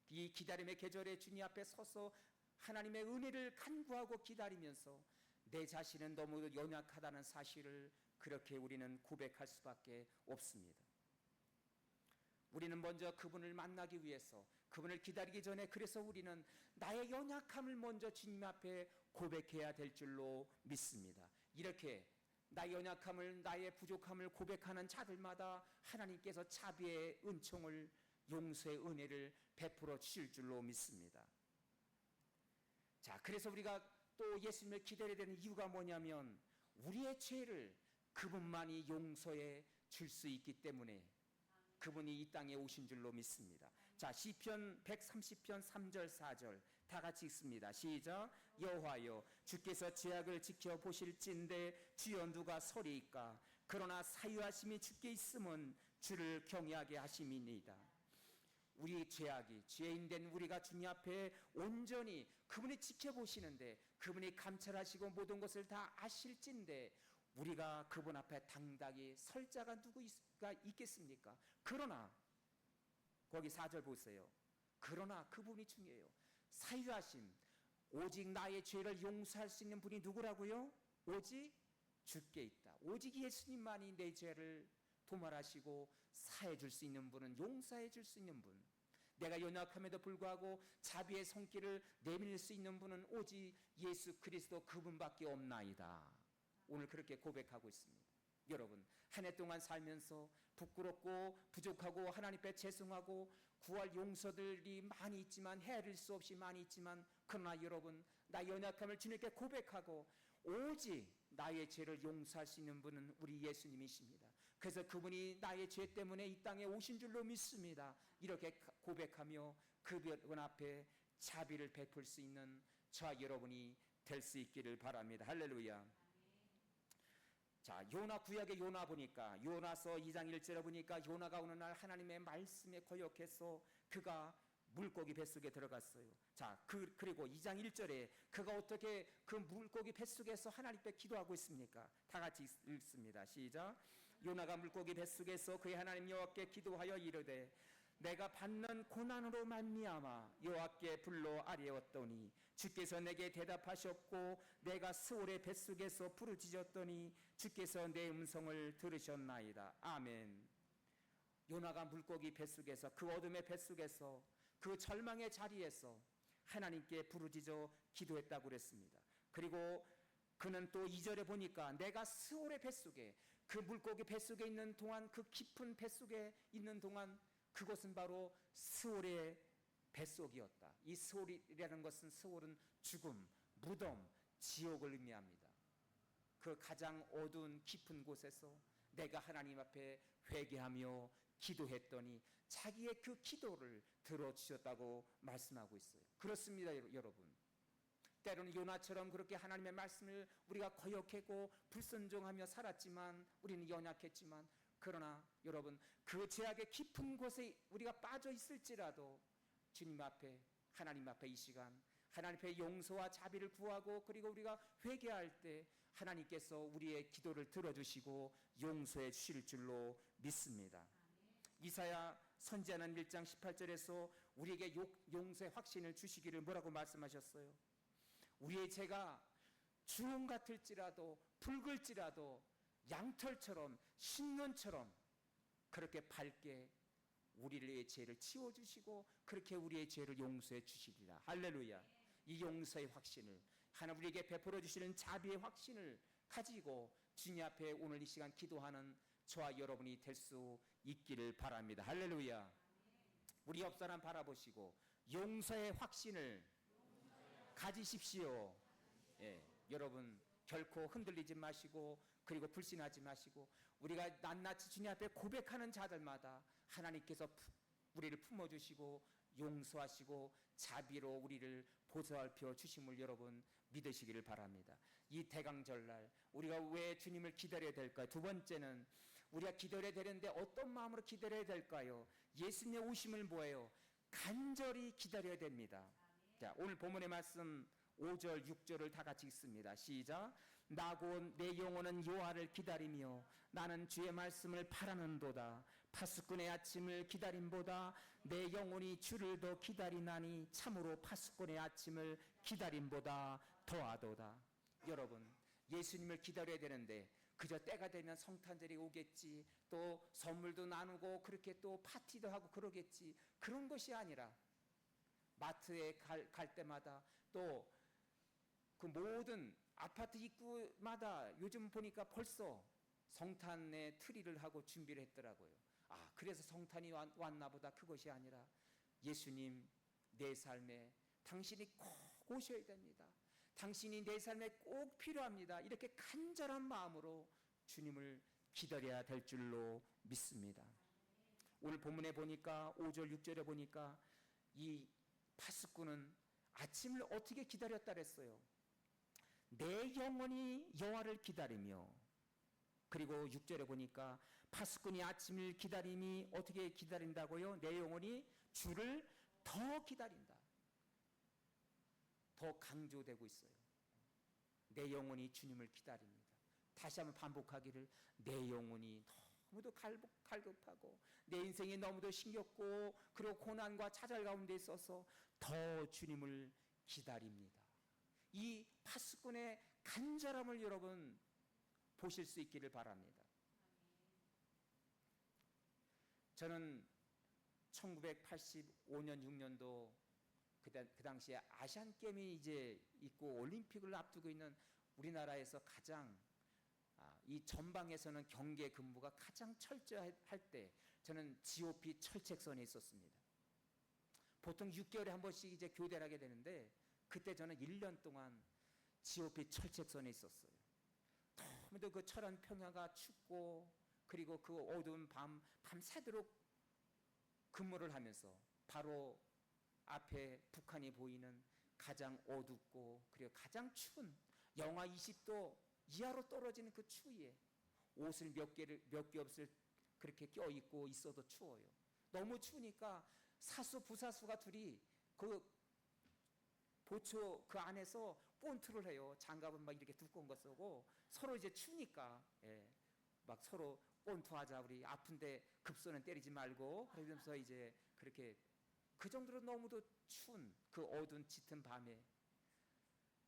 이 기다림의 계절에 주님 앞에 서서 하나님의 은혜를 간구하고 기다리면서 내 자신은 너무 연약하다는 사실을 그렇게 우리는 고백할 수밖에 없습니다. 우리는 먼저 그분을 만나기 위해서, 그분을 기다리기 전에, 그래서 우리는 나의 연약함을 먼저 주님 앞에 고백해야 될 줄로 믿습니다. 이렇게 나의 연약함을, 나의 부족함을 고백하는 자들마다 하나님께서 자비의 은총을, 용서의 은혜를 베풀어 주실 줄로 믿습니다. 자, 그래서 우리가 또 예수님을 기다려야 되는 이유가 뭐냐면 우리의 죄를 그분만이 용서해 줄 수 있기 때문에 그분이 이 땅에 오신 줄로 믿습니다. 자, 시편 130편 3절 4절 다 같이 읽습니다. 시작. 여호와여, 주께서 죄악을 지켜보실진대 주여 누가 서리이까? 그러나 사유하심이 주께 있음은 주를 경외하게 하심이니이다. 우리 죄악이, 죄인된 우리가 주님 앞에 온전히 그분이 지켜보시는데, 그분이 감찰하시고 모든 것을 다 아실진데 우리가 그분 앞에 당당히 설 자가 누구가 있겠습니까? 그러나 거기 4절 보세요. 그러나 그 부분이 중요해요. 사유하심, 오직 나의 죄를 용서할 수 있는 분이 누구라고요? 오직 주께 있다. 오직 예수님만이 내 죄를 도말하시고 사해 줄 수 있는 분은, 용서해 줄 수 있는 분, 내가 연약함에도 불구하고 자비의 손길을 내밀 수 있는 분은 오직 예수 그리스도 그분밖에 없나이다. 오늘 그렇게 고백하고 있습니다. 여러분, 한 해 동안 살면서 부끄럽고 부족하고 하나님 앞에 죄송하고 구할 용서들이 많이 있지만, 헤아릴 수 없이 많이 있지만, 그러나 여러분, 나 연약함을 주님께 고백하고 오직 나의 죄를 용서할 수 있는 분은 우리 예수님이십니다. 그래서 그분이 나의 죄 때문에 이 땅에 오신 줄로 믿습니다. 이렇게 고백하며 그분 앞에 자비를 베풀 수 있는 저와 여러분이 될 수 있기를 바랍니다. 할렐루야. 자, 요나 구약의 요나 보니까, 요나서 2장 1절에 보니까 요나가 어느 날 하나님의 말씀에 거역해서 그가 물고기 뱃속에 들어갔어요. 자, 그리고 2장 1절에 그가 어떻게 그 물고기 뱃속에서 하나님께 기도하고 있습니까? 다 같이 읽습니다. 시작. 요나가 물고기 뱃속에서 그의 하나님 여호와께 기도하여 이르되 내가 받는 고난으로 말미암아 여호와께 불러 아뢰었더니 주께서 내게 대답하셨고 내가 스올의 뱃속에서 부르짖었더니 주께서 내 음성을 들으셨나이다. 아멘. 요나가 물고기 뱃속에서, 그 어둠의 뱃속에서, 그 절망의 자리에서 하나님께 부르짖어 기도했다고 그랬습니다. 그리고 그는 또 2절에 보니까 내가 스올의 뱃속에, 그 물고기 뱃속에 있는 동안, 그 깊은 뱃속에 있는 동안 그것은 바로 스올의 뱃속이었다. 이 스올이라는 것은, 스올은 죽음, 무덤, 지옥을 의미합니다. 그 가장 어두운 깊은 곳에서 내가 하나님 앞에 회개하며 기도했더니 자기의 그 기도를 들어주셨다고 말씀하고 있어요. 그렇습니다, 여러분. 때로는 요나처럼 그렇게 하나님의 말씀을 우리가 거역했고 불순종하며 살았지만, 우리는 연약했지만, 그러나 여러분, 그 죄악의 깊은 곳에 우리가 빠져 있을지라도 주님 앞에, 하나님 앞에 이 시간 하나님 앞에 용서와 자비를 구하고, 그리고 우리가 회개할 때 하나님께서 우리의 기도를 들어주시고 용서해 주실 줄로 믿습니다. 이사야 선지자는 1장 18절에서 우리에게 용서의 확신을 주시기를 뭐라고 말씀하셨어요? 우리의 죄가 주홍 같을지라도 붉을지라도 양털처럼 신년처럼 그렇게 밝게 우리의 죄를 치워주시고 그렇게 우리의 죄를 용서해 주시리라. 할렐루야. 이 용서의 확신을, 하나님 우리에게 베풀어 주시는 자비의 확신을 가지고 주님 앞에 오늘 이 시간 기도하는 저와 여러분이 될 수 있기를 바랍니다. 할렐루야. 우리 옆 사람 바라보시고 용서의 확신을 가지십시오. 예, 여러분 결코 흔들리지 마시고, 그리고 불신하지 마시고, 우리가 낱낱이 주님 앞에 고백하는 자들마다 하나님께서 우리를 품어주시고 용서하시고 자비로 우리를 보살펴 주심을 여러분 믿으시기를 바랍니다. 이 대강절날 우리가 왜 주님을 기다려야 될까요? 두 번째는 우리가 기다려야 되는데 어떤 마음으로 기다려야 될까요? 예수님의 오심을 뭐예요? 간절히 기다려야 됩니다. 자, 오늘 본문의 말씀 5절 6절을 다 같이 읽습니다. 시작. 나 곧 내 영혼은 여호와를 기다리며 나는 주의 말씀을 바라는도다. 파수꾼의 아침을 기다림보다 내 영혼이 주를 더 기다리나니 참으로 파수꾼의 아침을 기다림보다 더하도다. 여러분, 예수님을 기다려야 되는데 그저 때가 되면 성탄절이 오겠지, 또 선물도 나누고 그렇게 또 파티도 하고 그러겠지, 그런 것이 아니라 마트에 갈 때마다, 또 그 모든 아파트 입구마다 요즘 보니까 벌써 성탄의 트리를 하고 준비를 했더라고요. 아, 그래서 성탄이 왔나 보다. 그것이 아니라 예수님 내 삶에 당신이 꼭 오셔야 됩니다. 당신이 내 삶에 꼭 필요합니다. 이렇게 간절한 마음으로 주님을 기다려야 될 줄로 믿습니다. 오늘 본문에 보니까 5절 6절에 보니까 이 파수꾼은 아침을 어떻게 기다렸다 그랬어요? 내 영혼이 여호와를 기다리며, 그리고 6절에 보니까 파수꾼이 아침을 기다림이 어떻게 기다린다고요? 내 영혼이 주를 더 기다린다. 더 강조되고 있어요. 내 영혼이 주님을 기다립니다. 다시 한번 반복하기를, 내 영혼이 너무도 갈급하고 내 인생이 너무도 힘겹고 그리고 고난과 좌절 가운데 있어서 더 주님을 기다립니다. 이 파수꾼의 간절함을 여러분 보실 수 있기를 바랍니다. 저는 1985년 6년도 그 당시에 아시안 게임이 이제 있고 올림픽을 앞두고 있는 우리나라에서 가장 이 전방에서는 경계 근무가 가장 철저할 때 저는 GOP 철책선에 있었습니다. 보통 6개월에 한 번씩 이제 교대를 하게 되는데 그때 저는 1년 동안 GOP 철책선에 있었어요. 너무도 그 철원 평야가 춥고 그리고 그 어두운 밤새도록 근무를 하면서 바로 앞에 북한이 보이는 가장 어둡고 그리고 가장 추운 영하 20도 이하로 떨어지는 그 추위에 옷을 몇 개 없을 그렇게 껴입고 있어도 추워요. 너무 추우니까 사수 부사수가 둘이 그 보초 그 안에서 본투를 해요. 장갑은 막 이렇게 두꺼운 거 쓰고 서로 이제 추우니까 막 서로 본투하자, 우리 아픈데 급소는 때리지 말고, 그러면서 이제 그렇게 그 정도로 너무도 추운 그 어두운 짙은 밤에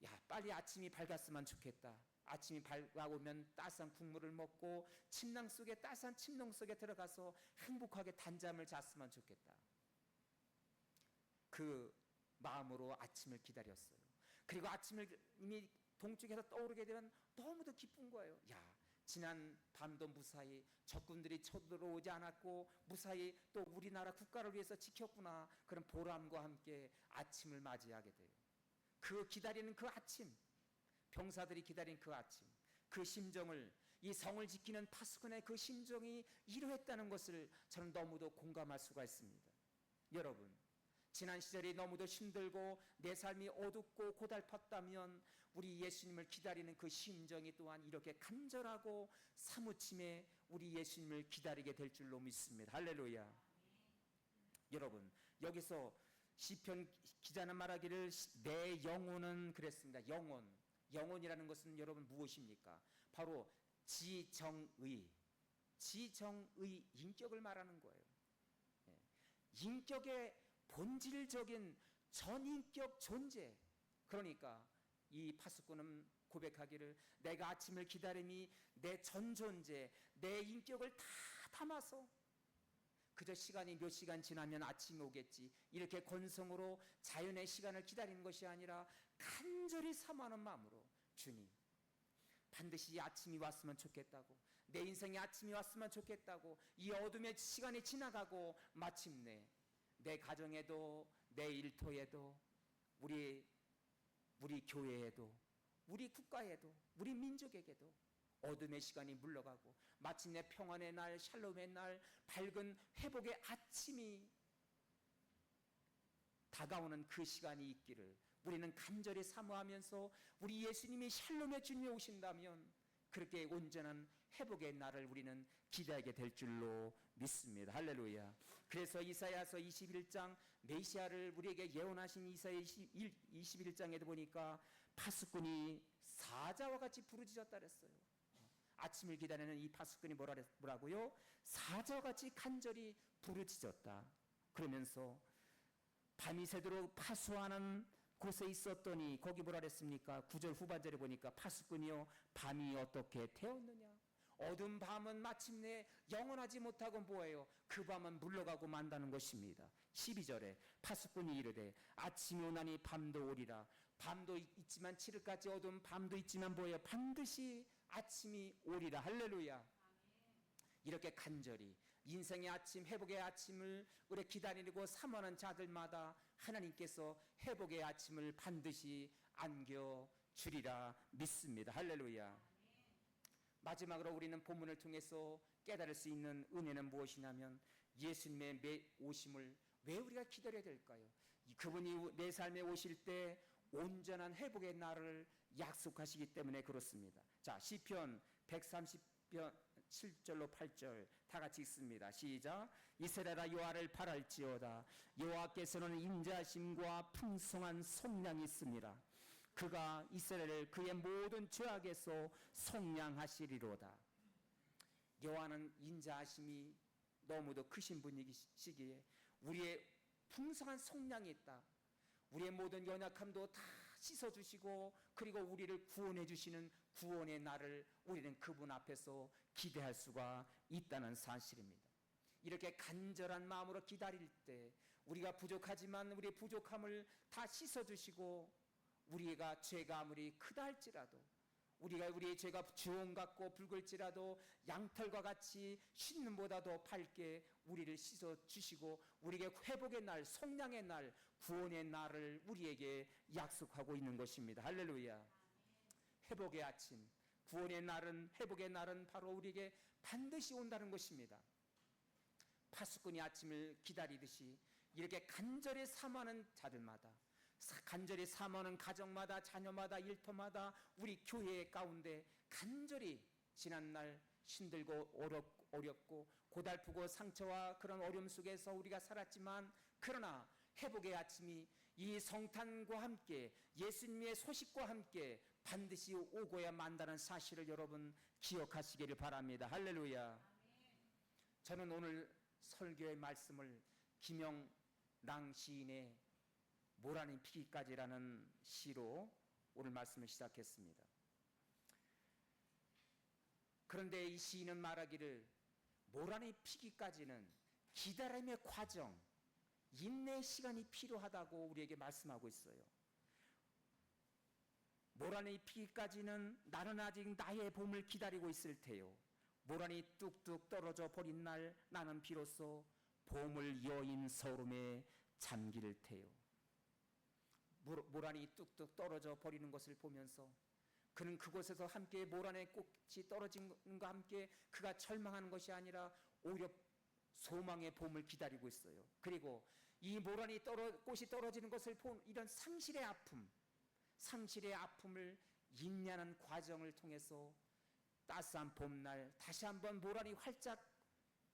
야, 빨리 아침이 밝았으면 좋겠다. 아침이 밝아오면 따스한 국물을 먹고 침낭 속에, 따스한 침낭 속에 들어가서 행복하게 단잠을 잤으면 좋겠다. 그 마음으로 아침을 기다렸어요. 그리고 아침을 이미 동쪽에서 떠오르게 되면 너무도 기쁜 거예요. 야, 지난 밤도 무사히 적군들이 쳐들어오지 않았고 무사히 또 우리나라 국가를 위해서 지켰구나. 그런 보람과 함께 아침을 맞이하게 돼요. 그 기다리는 그 아침, 병사들이 기다린 그 아침, 그 심정을 이 성을 지키는 파수꾼의 그 심정이 이러했다는 것을 저는 너무도 공감할 수가 있습니다. 여러분, 지난 시절이 너무도 힘들고 내 삶이 어둡고 고달팠다면 우리 예수님을 기다리는 그 심정이 또한 이렇게 간절하고 사무침에 우리 예수님을 기다리게 될 줄로 믿습니다. 할렐루야. 여러분, 여기서 시편 기자는 말하기를 내 영혼은 그랬습니다. 영혼이라는 것은 여러분 무엇입니까? 바로 지정의 인격을 말하는 거예요. 인격의 본질적인 전인격 존재. 그러니까 이 파수꾼은 고백하기를 내가 아침을 기다림이 내 전 존재, 내 인격을 다 담아서 그저 시간이 몇 시간 지나면 아침이 오겠지 이렇게 건성으로 자연의 시간을 기다리는 것이 아니라 간절히 사모하는 마음으로 주님, 반드시 아침이 왔으면 좋겠다고, 내 인생에 아침이 왔으면 좋겠다고, 이 어둠의 시간이 지나가고 마침내 내 가정에도 내 일터에도 우리 교회에도 우리 국가에도 우리 민족에게도 어둠의 시간이 물러가고 마침내 평안의 날, 샬롬의 날, 밝은 회복의 아침이 다가오는 그 시간이 있기를 우리는 간절히 사모하면서 우리 예수님이 샬롬의 주님이 오신다면 그렇게 온전한 회복의 날을 우리는 기대하게 될 줄로 믿습니다. 할렐루야. 그래서 이사야서 21장 메시아를 우리에게 예언하신 이사야 21장에도 보니까 파수꾼이 사자와 같이 부르짖었다 그랬어요. 아침을 기다리는 이 파수꾼이 뭐라고요? 사자와 같이 간절히 부르짖었다. 그러면서 밤이 새도록 파수하는 곳에 있었더니 거기 뭐라 그랬습니까? 9절 후반절에 보니까 파수꾼이요 밤이 어떻게 태웠느냐? 어두운 밤은 마침내 영원하지 못하고 뭐예요? 그 밤은 물러가고 만다는 것입니다. 12절에 파수꾼이 이르되 아침이 오나니 밤도 오리라. 밤도 있지만 칠흑같이 어두운 밤도 있지만 뭐예요? 반드시 아침이 오리라. 할렐루야. 이렇게 간절히 인생의 아침, 회복의 아침을 우리 기다리고 사모하는 자들마다 하나님께서 회복의 아침을 반드시 안겨주리라 믿습니다. 할렐루야. 마지막으로 우리는 본문을 통해서 깨달을 수 있는 은혜는 무엇이냐면 예수님의 오심을 왜 우리가 기다려야 될까요? 그분이 내 삶에 오실 때 온전한 회복의 날을 약속하시기 때문에 그렇습니다. 자, 시편 130편 7절로 8절 다 같이 읽습니다. 시작. 이스라엘아 여호와를 바랄지어다. 여호와께서는 인자심과 풍성한 속량이 있습니다. 그가 이스라엘을 그의 모든 죄악에서 속량하시리로다. 여호와는 인자하심이 너무도 크신 분이시기에 우리의 풍성한 속량이 있다. 우리의 모든 연약함도 다 씻어주시고 그리고 우리를 구원해 주시는 구원의 날을 우리는 그분 앞에서 기대할 수가 있다는 사실입니다. 이렇게 간절한 마음으로 기다릴 때 우리가 부족하지만 우리의 부족함을 다 씻어주시고 우리가 죄가 아무리 크다 할지라도 우리의 죄가 주홍 같고 붉을지라도 양털과 같이 씻는보다 더 밝게 우리를 씻어주시고 우리에게 회복의 날, 속량의 날, 구원의 날을 우리에게 약속하고 있는 것입니다. 할렐루야. 회복의 아침, 구원의 날은, 회복의 날은 바로 우리에게 반드시 온다는 것입니다. 파수꾼이 아침을 기다리듯이 이렇게 간절히 사모하는 자들마다, 간절히 사모하는 가정마다, 자녀마다, 일터마다, 우리 교회 가운데 간절히 지난날 힘들고 어렵고 고달프고 상처와 그런 어려움 속에서 우리가 살았지만 그러나 회복의 아침이 이 성탄과 함께 예수님의 소식과 함께 반드시 오고야 만다는 사실을 여러분 기억하시기를 바랍니다. 할렐루야. 저는 오늘 설교의 말씀을 김영랑 시인의 모란이 피기까지라는 시로 오늘 말씀을 시작했습니다. 그런데 이 시인은 말하기를 모란이 피기까지는 기다림의 과정, 인내의 시간이 필요하다고 우리에게 말씀하고 있어요. 모란이 피기까지는 나는 아직 나의 봄을 기다리고 있을 테요. 모란이 뚝뚝 떨어져 버린 날 나는 비로소 봄을 여인 서름에 잠길 테요. 모란이 뚝뚝 떨어져 버리는 것을 보면서 그는 그곳에서 함께 모란의 꽃이 떨어진과 함께 그가 절망하는 것이 아니라 오히려 소망의 봄을 기다리고 있어요. 그리고 이 꽃이 떨어지는 것을 본 이런 상실의 아픔을 인내하는 과정을 통해서 따스한 봄날 다시 한번 모란이 활짝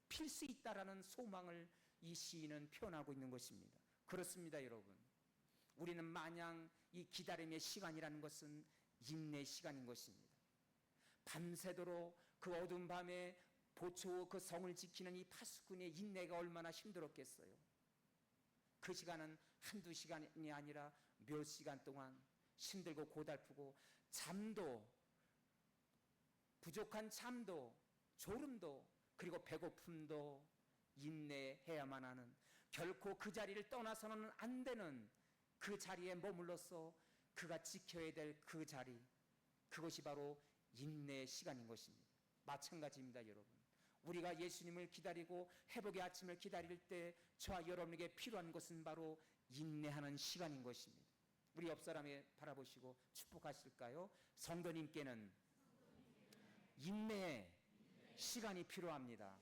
필 수 있다라는 소망을 이 시인은 표현하고 있는 것입니다. 그렇습니다, 여러분. 우리는 마냥 이 기다림의 시간이라는 것은 인내의 시간인 것입니다. 밤새도록 그 어두운 밤에 보초 그 성을 지키는 이 파수꾼의 인내가 얼마나 힘들었겠어요. 그 시간은 한두 시간이 아니라 몇 시간 동안 힘들고 고달프고 잠도, 부족한 잠도, 졸음도, 그리고 배고픔도 인내해야만 하는, 결코 그 자리를 떠나서는 안 되는 그 자리에 머물러서 그가 지켜야 될 그 자리, 그것이 바로 인내의 시간인 것입니다. 마찬가지입니다, 여러분. 우리가 예수님을 기다리고 회복의 아침을 기다릴 때 저와 여러분에게 필요한 것은 바로 인내하는 시간인 것입니다. 우리 옆 사람에 바라보시고 축복하실까요? 성도님께는 인내의 시간이 필요합니다.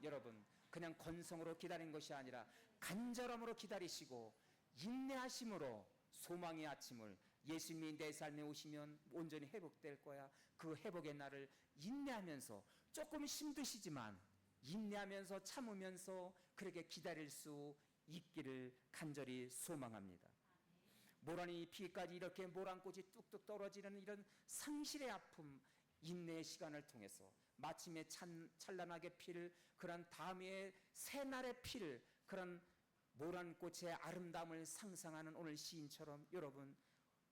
여러분, 그냥 건성으로 기다리는 것이 아니라 간절함으로 기다리시고 인내하심으로 소망의 아침을, 예수님이 내 삶에 오시면 온전히 회복될 거야, 그 회복의 날을 인내하면서, 조금 힘드시지만 인내하면서 참으면서 그렇게 기다릴 수 있기를 간절히 소망합니다. 모란이 피기까지 이렇게 모란꽃이 뚝뚝 떨어지는 이런 상실의 아픔, 인내의 시간을 통해서 마침내 찬란하게 필 그런 다음에 새날에 필 그런 모란꽃의 아름다움을 상상하는 오늘 시인처럼 여러분,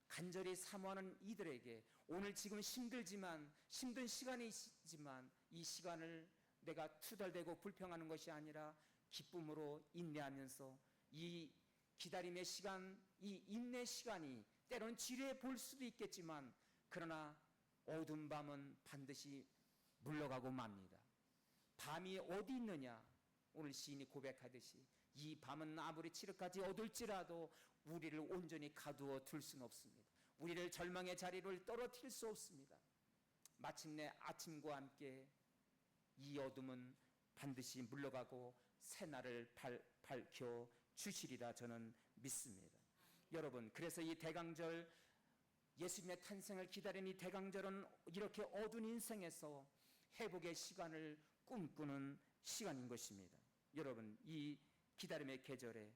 간절히 사모하는 이들에게 오늘 지금 힘든 시간이지만 이 시간을 내가 투덜대고 불평하는 것이 아니라 기쁨으로 인내하면서 이 기다림의 시간, 이 인내 시간이 때론 지루해 볼 수도 있겠지만 그러나 어두운 밤은 반드시 물러가고 맙니다. 밤이 어디 있느냐? 오늘 시인이 고백하듯이 이 밤은 아무리 칠흑같이 어둘지라도 우리를 온전히 가두어 둘 수는 없습니다. 우리를 절망의 자리를 떨어뜨릴 수 없습니다. 마침내 아침과 함께 이 어둠은 반드시 물러가고 새날을 밝혀 주시리라 저는 믿습니다. 여러분, 그래서 이 대강절, 예수님의 탄생을 기다리는 이 대강절은 이렇게 어두운 인생에서 회복의 시간을 꿈꾸는 시간인 것입니다. 여러분, 이 기다림의 계절에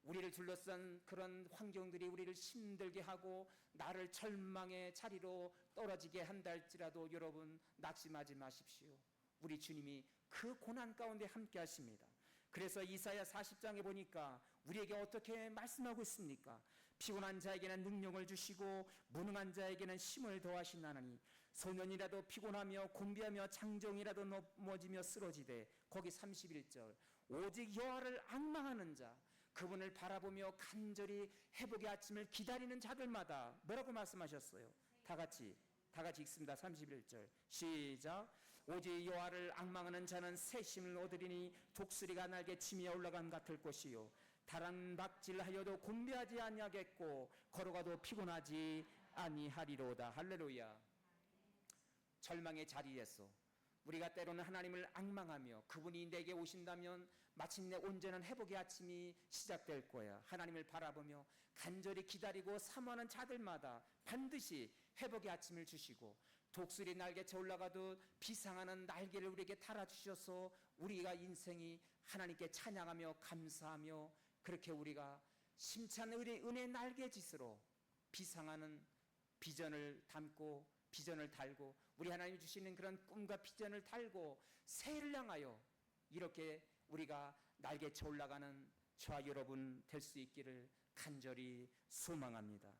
우리를 둘러싼 그런 환경들이 우리를 힘들게 하고 나를 절망의 자리로 떨어지게 한다 할지라도 여러분, 낙심하지 마십시오. 우리 주님이 그 고난 가운데 함께 하십니다. 그래서 이사야 40장에 보니까 우리에게 어떻게 말씀하고 있습니까? 피곤한 자에게는 능력을 주시고 무능한 자에게는 힘을 더하시나니 소년이라도 피곤하며 곤비하며 장정이라도 넘어지며 쓰러지되, 거기 31절, 오직 여호와를 앙망하는 자, 그분을 바라보며 간절히 회복의 아침을 기다리는 자들마다 뭐라고 말씀하셨어요? 다 같이 읽습니다. 31절 시작. 오직 여호와를 앙망하는 자는 새 힘을 얻으리니 독수리가 날개 치며 올라간 같을 것이요 다랑박질하여도 곤비하지 아니하겠고 걸어가도 피곤하지 아니하리로다. 할렐루야. 절망의 자리에서 우리가 때로는 하나님을 앙망하며 그분이 내게 오신다면 마침내 온전한 회복의 아침이 시작될 거야. 하나님을 바라보며 간절히 기다리고 사모하는 자들마다 반드시 회복의 아침을 주시고, 독수리 날개쳐 올라가도 비상하는 날개를 우리에게 달아주셔서 우리가 인생이 하나님께 찬양하며 감사하며 그렇게 우리가 심찬 은혜의 날개짓으로 비상하는 비전을 담고 비전을 달고 우리 하나님이 주시는 그런 꿈과 비전을 달고 새해를 향하여 이렇게 우리가 날개쳐 올라가는 저와 여러분 될 수 있기를 간절히 소망합니다.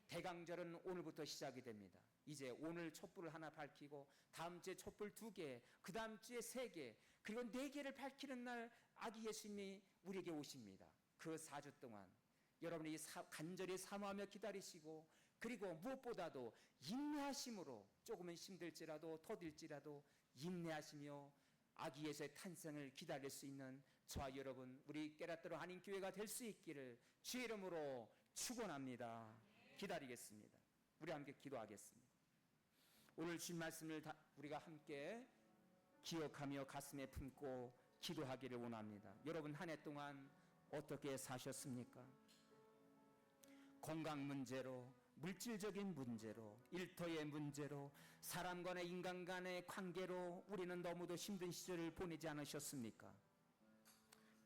대강절은 오늘부터 시작이 됩니다. 이제 오늘 촛불을 하나 밝히고 다음 주에 촛불 2개, 그 다음 주에 3개, 그리고 4개를 밝히는 날 아기 예수님이 우리에게 오십니다. 그 4주 동안 여러분이 간절히 사모하며 기다리시고, 그리고 무엇보다도 인내하심으로 조금은 힘들지라도 더딜지라도 인내하시며 아기 예수의 탄생을 기다릴 수 있는 저와 여러분, 우리 깨라뜨로 한인교회가 될 수 있기를 주의 이름으로 축원합니다. 기다리겠습니다. 우리 함께 기도하겠습니다. 오늘 주신 말씀을 우리가 함께 기억하며 가슴에 품고 기도하기를 원합니다. 여러분 한 해 동안 어떻게 사셨습니까? 건강 문제로, 물질적인 문제로, 일터의 문제로, 사람 간의 인간 간의 관계로 우리는 너무도 힘든 시절을 보내지 않으셨습니까?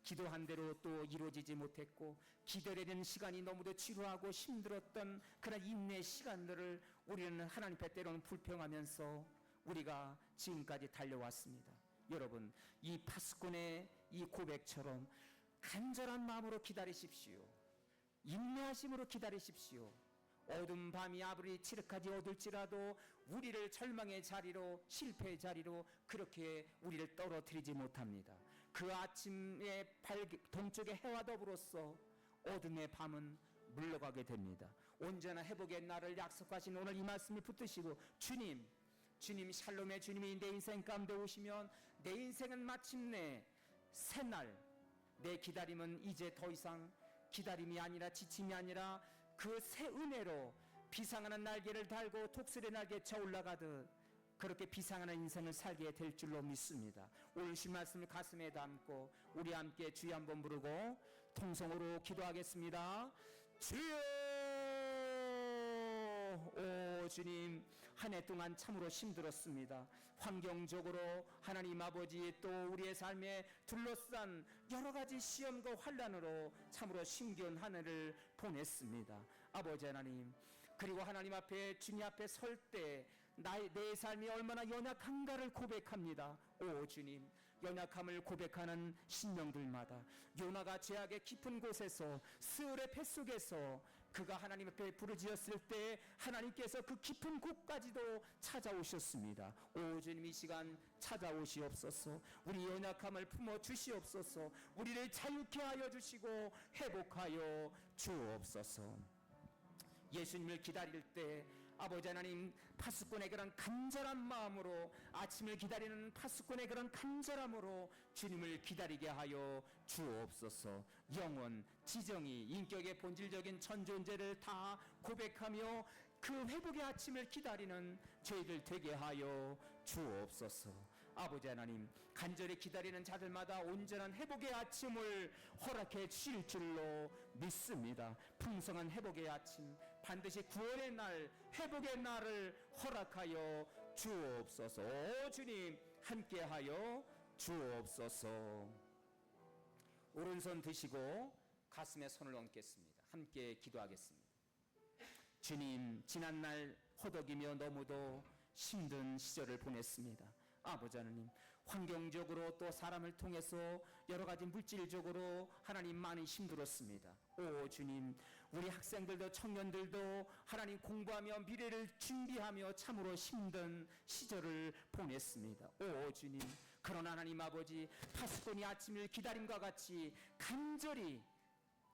기도한 대로 또 이루어지지 못했고 기다리는 시간이 너무도 지루하고 힘들었던 그런 인내 시간들을 우리는 하나님 앞에 때로는 불평하면서 우리가 지금까지 달려왔습니다. 여러분, 이 파수꾼의 이 고백처럼 간절한 마음으로 기다리십시오. 인내하심으로 기다리십시오. 어두운 밤이 아무리 칠흑하지 어둘지라도 우리를 절망의 자리로, 실패의 자리로 그렇게 우리를 떨어뜨리지 못합니다. 그 아침에 동쪽의 해와 더불어서 어둠의 밤은 물러가게 됩니다. 온전한 회복의 날을 약속하신 오늘 이 말씀을 붙드시고 주님 샬롬의 주님이 내 인생 가운데 오시면 내 인생은 마침내 새날, 내 기다림은 이제 더 이상 기다림이 아니라 지침이 아니라 그 새 은혜로 비상하는 날개를 달고 독수리 날개에 쳐 올라가듯 그렇게 비상하는 인생을 살게 될 줄로 믿습니다. 오늘 신 말씀을 가슴에 담고 우리 함께 주여 한번 부르고 통성으로 기도하겠습니다. 주여! 오 주님, 한 해 동안 참으로 힘들었습니다. 환경적으로 하나님 아버지 또 우리의 삶에 둘러싼 여러 가지 시험과 환난으로 참으로 힘겨운 한 해를 보냈습니다. 아버지 하나님, 그리고 하나님 앞에 주님 앞에 설 때 내 삶이 얼마나 연약한가를 고백합니다. 오 주님, 연약함을 고백하는 신령들마다 요나가 죄악의 깊은 곳에서 스올의 뱃속에서 그가 하나님 앞에 부르짖었을 때 하나님께서 그 깊은 곳까지도 찾아오셨습니다. 오 주님, 이 시간 찾아오시옵소서. 우리 연약함을 품어 주시옵소서. 우리를 자유케 하여 주시고 회복하여 주옵소서. 예수님을 기다릴 때 아버지 하나님, 파수꾼의 그런 간절한 마음으로, 아침을 기다리는 파수꾼의 그런 간절함으로 주님을 기다리게 하여 주옵소서. 영혼, 지정이, 인격의 본질적인 전 존재를 다 고백하며 그 회복의 아침을 기다리는 저희들 되게 하여 주옵소서. 아버지 하나님, 간절히 기다리는 자들마다 온전한 회복의 아침을 허락해 주실 줄로 믿습니다. 풍성한 회복의 아침, 반드시 구원의 날, 회복의 날을 허락하여 주옵소서. 오 주님, 함께하여 주옵소서. 오른손 드시고 가슴에 손을 얹겠습니다. 함께 기도하겠습니다. 주님, 지난날 허덕이며 너무도 힘든 시절을 보냈습니다. 아버지 하나님, 환경적으로 또 사람을 통해서 여러 가지 물질적으로 하나님 많이 힘들었습니다. 오 주님, 우리 학생들도 청년들도 하나님 공부하며 미래를 준비하며 참으로 힘든 시절을 보냈습니다. 오 주님, 그러나 하나님 아버지, 파수꾼이 아침을 기다림과 같이 간절히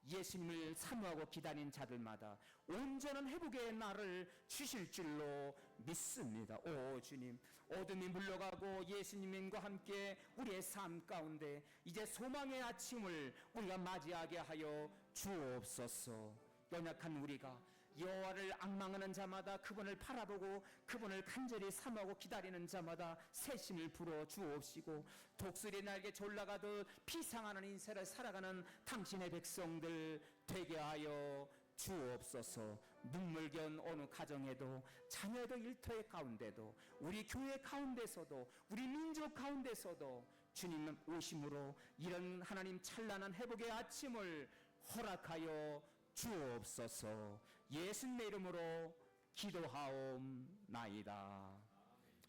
예수님을 사모하고 기다린 자들마다 온전한 회복의 날을 주실 줄로 믿습니다. 오 주님, 어둠이 물러가고 예수님과 함께 우리의 삶 가운데 이제 소망의 아침을 우리가 맞이하게 하여 주옵소서. 연약한 우리가 여호와를 앙망하는 자마다, 그분을 바라보고 그분을 간절히 사모하고 기다리는 자마다 새심을 불어 주옵시고, 독수리 날개 졸라가듯 비상하는 인생을 살아가는 당신의 백성들 되게 하여 주옵소서. 눈물겨운 어느 가정에도, 자녀도 일터의 가운데도, 우리 교회 가운데서도, 우리 민족 가운데서도 주님 오심으로 이런 하나님 찬란한 회복의 아침을 허락하여 주옵소서. 예수님의 이름으로 기도하옵나이다.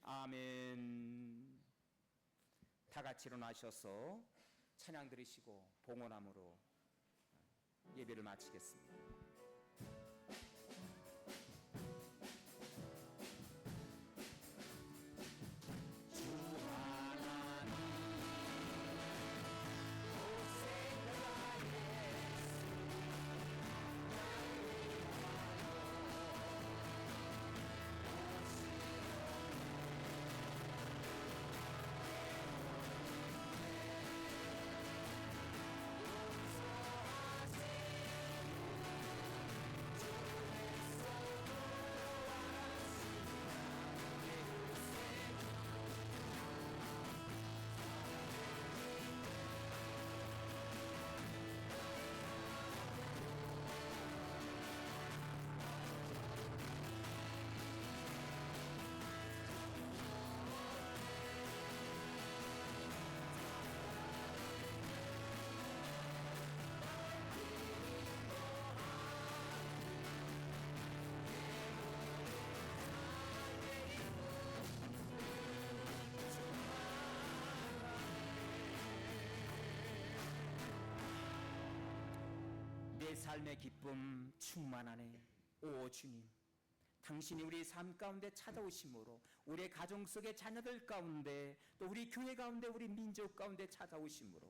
아멘. 다 같이 일어나셔서 찬양 드리시고 봉헌함으로 예배를 마치겠습니다. 우리의 삶의 기쁨 충만하네. 오 주님, 당신이 우리 삶 가운데 찾아오심으로 우리의 가정 속의 자녀들 가운데 또 우리 교회 가운데 우리 민족 가운데 찾아오심으로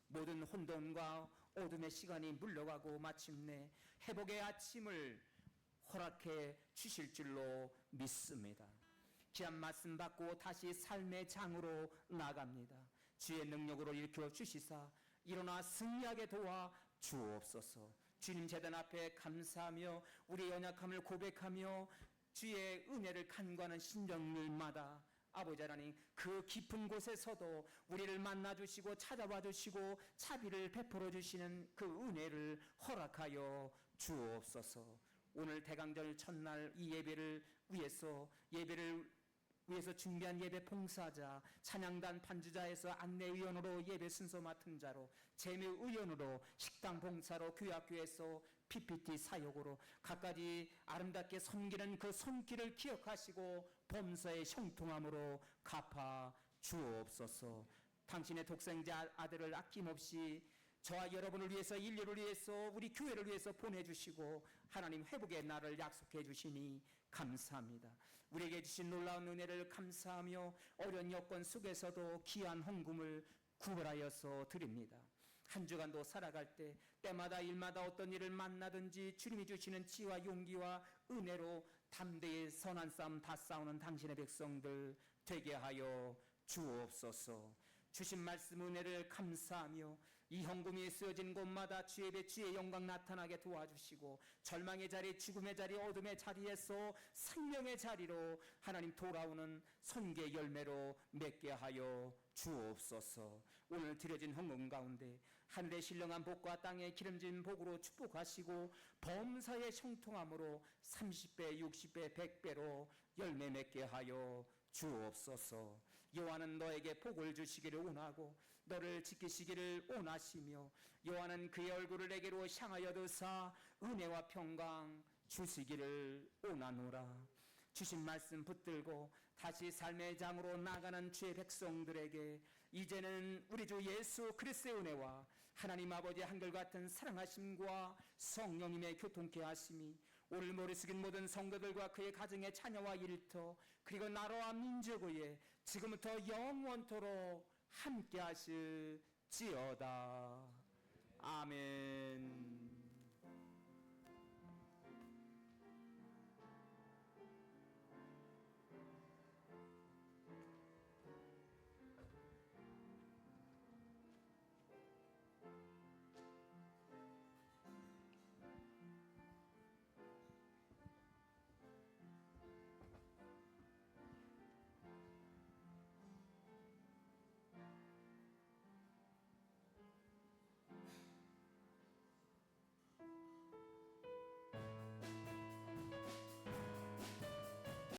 모든 혼돈과 어둠의 시간이 물러가고 마침내 회복의 아침을 허락해 주실 줄로 믿습니다. 귀한 말씀 받고 다시 삶의 장으로 나갑니다. 주의 능력으로 일으켜 주시사 일어나 승리하게 도와 주옵소서. 주님 제단 앞에 감사하며 우리의 연약함을 고백하며 주의 은혜를 간구하는 심령일마다 아버지 하나님 그 깊은 곳에서도 우리를 만나 주시고 찾아와 주시고 자비를 베풀어 주시는 그 은혜를 허락하여 주옵소서. 오늘 대강절 첫날 이 예배를 위해서 준비한 예배 봉사자, 찬양단 반주자에서 안내위원으로 예배 순서 맡은 자로, 재묘의원으로, 식당 봉사로, 교회학교에서 PPT 사역으로 각가지 아름답게 섬기는 그 손길을 기억하시고 범사의 형통함으로 갚아 주옵소서. 당신의 독생자 아들을 아낌없이 저와 여러분을 위해서, 인류를 위해서, 우리 교회를 위해서 보내주시고 하나님 회복의 날을 약속해 주시니 감사합니다. 우리에게 주신 놀라운 은혜를 감사하며 어려운 여건 속에서도 귀한 헌금을 구별하여서 드립니다. 한 주간도 살아갈 때 때마다 일마다 어떤 일을 만나든지 주님이 주시는 지혜와 용기와 은혜로 담대히 선한 싸움 다 싸우는 당신의 백성들 되게 하여 주옵소서. 주신 말씀 은혜를 감사하며 이 헌금이 쓰여진 곳마다 주의 배 주의 영광 나타나게 도와주시고 절망의 자리, 죽음의 자리, 어둠의 자리에서 생명의 자리로 하나님 돌아오는 선계 열매로 맺게 하여 주옵소서. 오늘 드려진 헌금 가운데 하늘의 신령한 복과 땅의 기름진 복으로 축복하시고 범사의 형통함으로 30배, 60배, 100배로 열매 맺게 하여 주옵소서. 여호와는 너에게 복을 주시기를 원하고 너를 지키시기를 원하시며 여호와는 그의 얼굴을 내게로 향하여 드사 은혜와 평강 주시기를 원하노라. 주신 말씀 붙들고 다시 삶의 장으로 나가는 주의 백성들에게 이제는 우리 주 예수 그리스도의 은혜와 하나님 아버지의 한결같은 사랑하심과 성령님의 교통케 하심이 오늘 머리 숙인 모든 성도들과 그의 가정의 자녀와 일터 그리고 나라와 민족의 지금부터 영원토록 함께 하실지어다. 아멘.